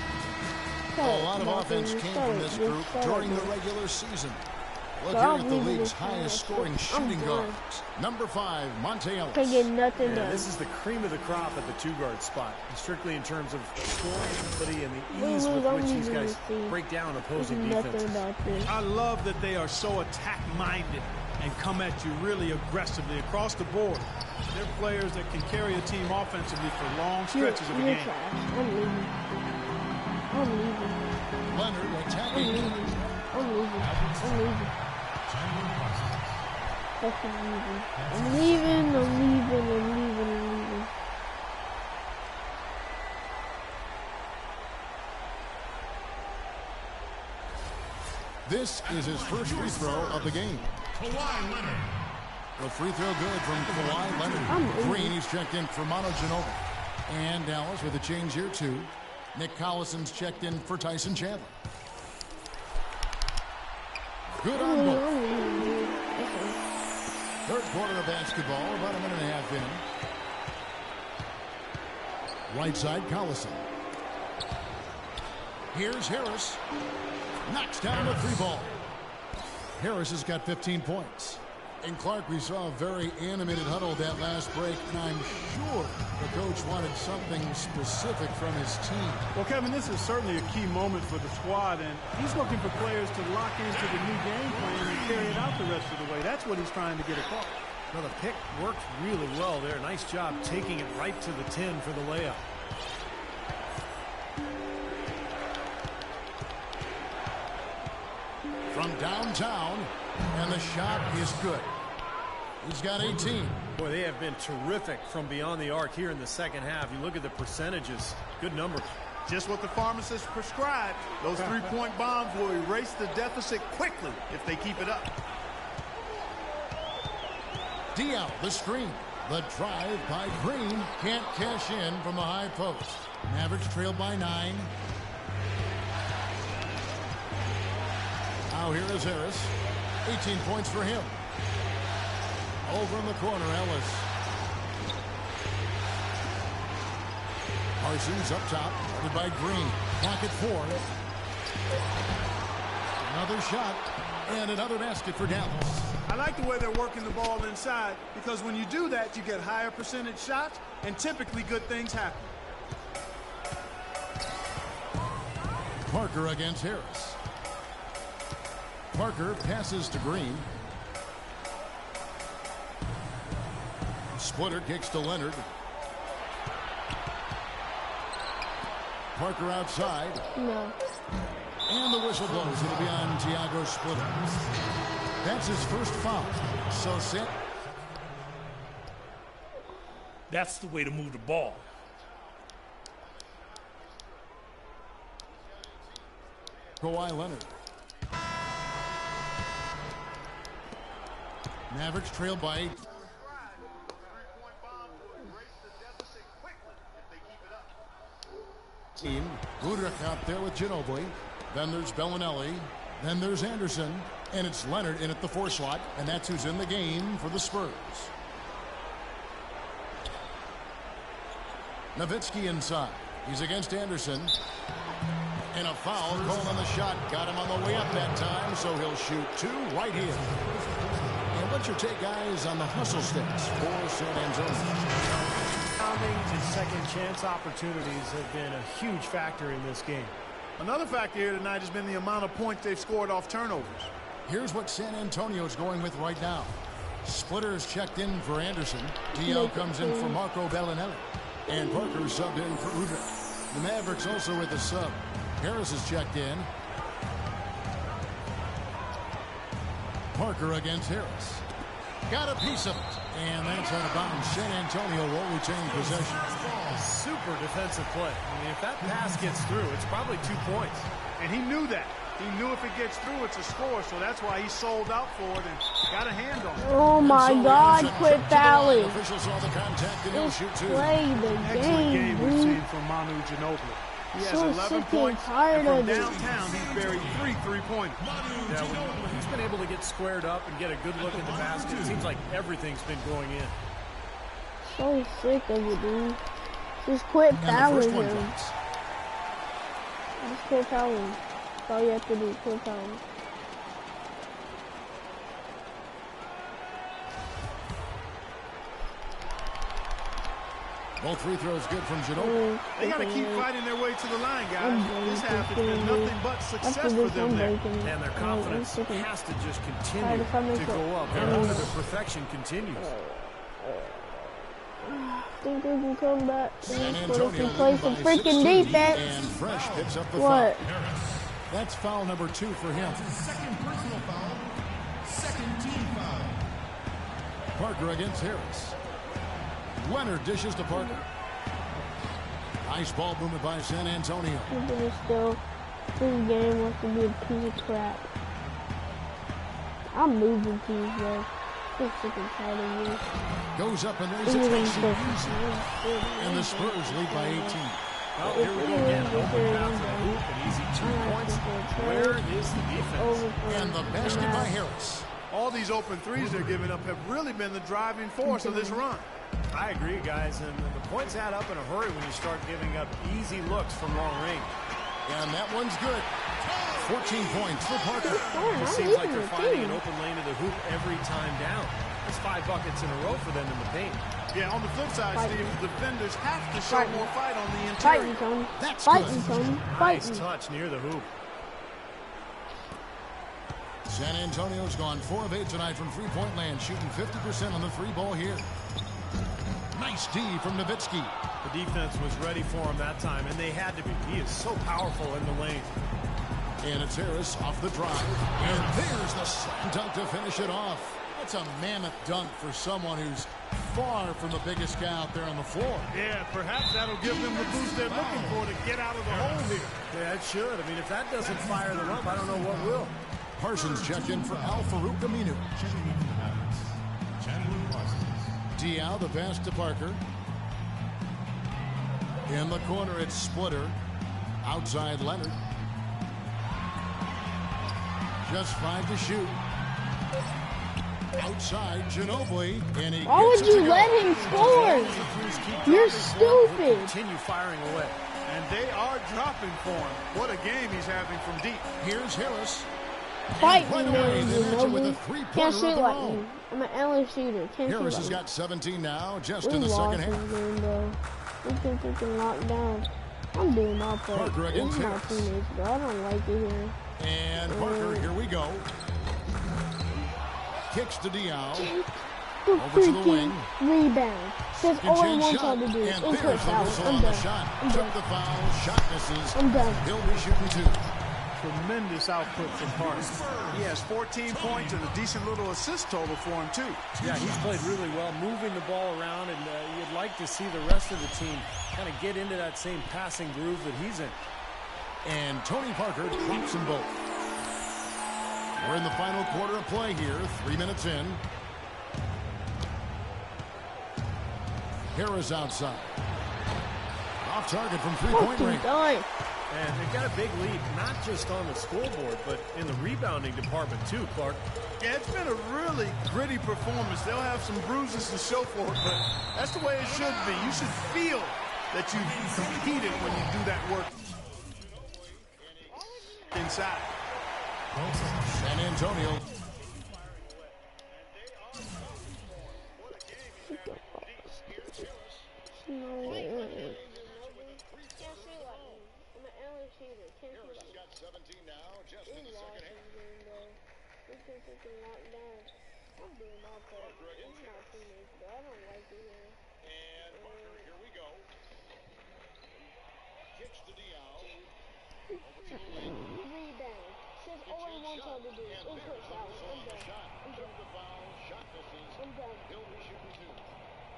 A lot of offense came from this group during the regular season. Look here at the league's highest scoring shooting guards. Number 5, Monte Ellis. Can't get nothing done. This is the cream of the crop at the 2-guard spot, strictly in terms of scoring ability and the ease with which these guys break down opposing defenses. I love that they are so attack-minded and come at you really aggressively across the board. They're players that can carry a team offensively for long stretches of a game. I'm leaving. Leonard attacking. I'm leaving. This is his first free throw of the game. Kawhi Leonard. The free throw good from Kawhi Leonard. Green, he's checked in for Manu Ginobili. And Dallas with a change here too. Nick Collison's checked in for Tyson Chandler. Good on both. Third quarter of basketball, about a minute and a half in. Right side, Collison. Here's Harris. Knocks down the 3 ball. Harris has got 15 points. And Clark, we saw a very animated huddle that last break, and I'm sure the coach wanted something specific from his team. Well, Kevin, this is certainly a key moment for the squad, and he's looking for players to lock into the new game plan and carry it out the rest of the way. That's what he's trying to get across. Well, the pick worked really well there. Nice job taking it right to the 10 for the layup. From downtown, and the shot is good. He's got 18. Boy, they have been terrific from beyond the arc here in the second half. You look at the percentages, good numbers. Just what the pharmacist prescribed. Those three-point bombs will erase the deficit quickly if they keep it up. Diallo, the screen. The drive by Green. Can't cash in from the high post. Mavericks trailed by 9. Now here is Harris. 18 points for him. Over in the corner, Ellis. Parsons up top, guarded by Green. Clock at 4. Another shot, and another basket for Dallas. I like the way they're working the ball inside, because when you do that, you get higher percentage shots, and typically good things happen. Parker against Harris. Parker passes to Green. Splitter kicks to Leonard. Parker outside. No. And the whistle blows. It'll be on Thiago Splitter. That's his first foul. So set. That's the way to move the ball. Kawhi Leonard. Mavericks trail by 8. Team. Udrich out there with Ginobili. Then there's Bellinelli. Then there's Anderson. And it's Leonard in at the 4 slot. And that's who's in the game for the Spurs. Nowitzki inside. He's against Anderson. And a foul called on the shot. Got him on the way up that time, so he'll shoot 2 right here. And what's your take, guys, on the hustle stats for San Antonio? And second chance opportunities have been a huge factor in this game. Another factor here tonight has been the amount of points they've scored off turnovers. Here's what San Antonio's going with right now. Splitter's checked in for Anderson. Diallo comes in for Marco Bellinelli. And Parker subbed in for Udrich. The Mavericks also with a sub. Harris is checked in. Parker against Harris. Got a piece of it. And that's out of bounds. San Antonio will retain possession. Super defensive play. I mean, if that pass gets through, it's probably 2 points. And he knew that. He knew if it gets through, it's a score. So that's why he sold out for it and got a hand on it. Oh, my God. Quit fouling. Officials saw the contact and he'll shoot 2. Play the Excellent game we've dude. seen from Manu Ginobili. He has So 11 sick points, and tired and from of it. downtown, he's buried 3 3-pointers. Yeah, when he's been able to get squared up and get a good look at the basket, it seems like everything's been going in. So sick of it, dude. Just quit fouling him. Just quit fouling. That's all you have to do. Quit fouling. Both free throws good from Ginobili. They got to keep fighting their way to the line, guys. This half has been nothing but success for them there. And their confidence has to just continue to go up. Their road to perfection continues. Think they can come back San and Antonio play some by 16, freaking defense. And Fresh picks up the What? foul. That's foul number 2 for him. Second personal foul. Second team foul. Parker against Harris. Leonard dishes to Parker. Nice ball movement by San Antonio. Still, this game wants to be a piece of crap. I'm moving teams, though. I'm sick and tired of you. Goes up and lays it to and the Spurs lead by 18. Well, here we go again. Open path to the hoop, an easy 2 points. Where is the defense? And the basket by Harris. All these open threes they're giving up have really been the driving force of this run. I agree, guys, and the points add up in a hurry when you start giving up easy looks from long range. And that one's good. 14 points for Parker. It seems like they're finding an open lane to the hoop every time down. That's 5 buckets in a row for them in the paint. Yeah, on the flip side, Steve, the defenders have to show more fight on the interior. That's good. Nice touch near the hoop. San Antonio's gone 4 of 8 tonight from three-point land, shooting 50% on the free ball here. Nice D from Nowitzki. The defense was ready for him that time, and they had to be. He is so powerful in the lane. And it's Harris off the drive. And there's the slam dunk to finish it off. That's a mammoth dunk for someone who's far from the biggest guy out there on the floor. Yeah, perhaps that'll give them the boost they're looking for to get out of the hole here. Yeah, it should. I mean, if that doesn't fire them up, I don't know what will. Parsons checked in for Al-Farouq Aminu. Diao, the pass to Parker. In the corner, it's Splitter. Outside, Leonard. Just 5 to shoot. Outside, Ginobili. And he Why would you let him score? You're stupid. Continue firing away. And they are dropping for him. What a game he's having from deep. Here's Harris. Fight me, Right man, away, they match it with a Ginobili. three-pointer Can't of shoot their like own. me. I'm an LA shooter. Can't shoot Harris like has me. got 17 now, just We in the lost second this half. game, bro. We can freaking lock down. I'm doing my part. Parker This against is my Harris. teammates, bro. I don't like it here. And Parker, here we go. Kicks to Diao. The Over to the wing. freaking rebound. Says all I want y'all to do is And push there's the out. whistle I'm on the done. shot. I'm Took done. the foul. Shot misses. I'm done. He'll be shooting 2. Tremendous output from Parsons. He has 14 points and a decent little assist total for him, too. Yeah, he's played really well, moving the ball around, and you'd like to see the rest of the team kind of get into that same passing groove that he's in. And Tony Parker drops them both. We're in the final quarter of play here. 3 minutes in. Harris outside. Off target from three-point range. And they've got a big lead, not just on the scoreboard, but in the rebounding department too, Clark. Yeah, it's been a really gritty performance. They'll have some bruises to show for it, but that's the way it should be. You should feel that you competed when you do that work inside. San Antonio.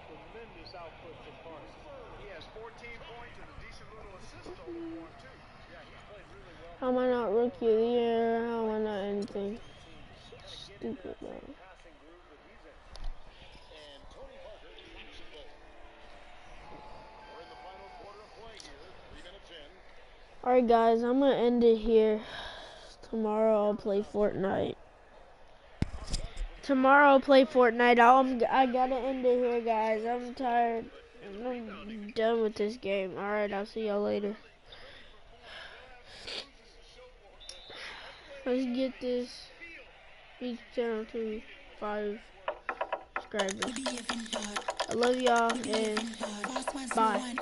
Tremendous output from Parsons. He has 14 points and a decent little assist total for him, too. Yeah, he's played really well. How am I not rookie of the year? How am I not anything? Stupid, bro. Alright guys, I'm gonna end it here. Tomorrow I'll play Fortnite. I gotta end it here, guys. I'm tired. I'm done with this game. Alright, I'll see y'all later. Let's get this each channel to 5 subscribers. I love y'all and bye.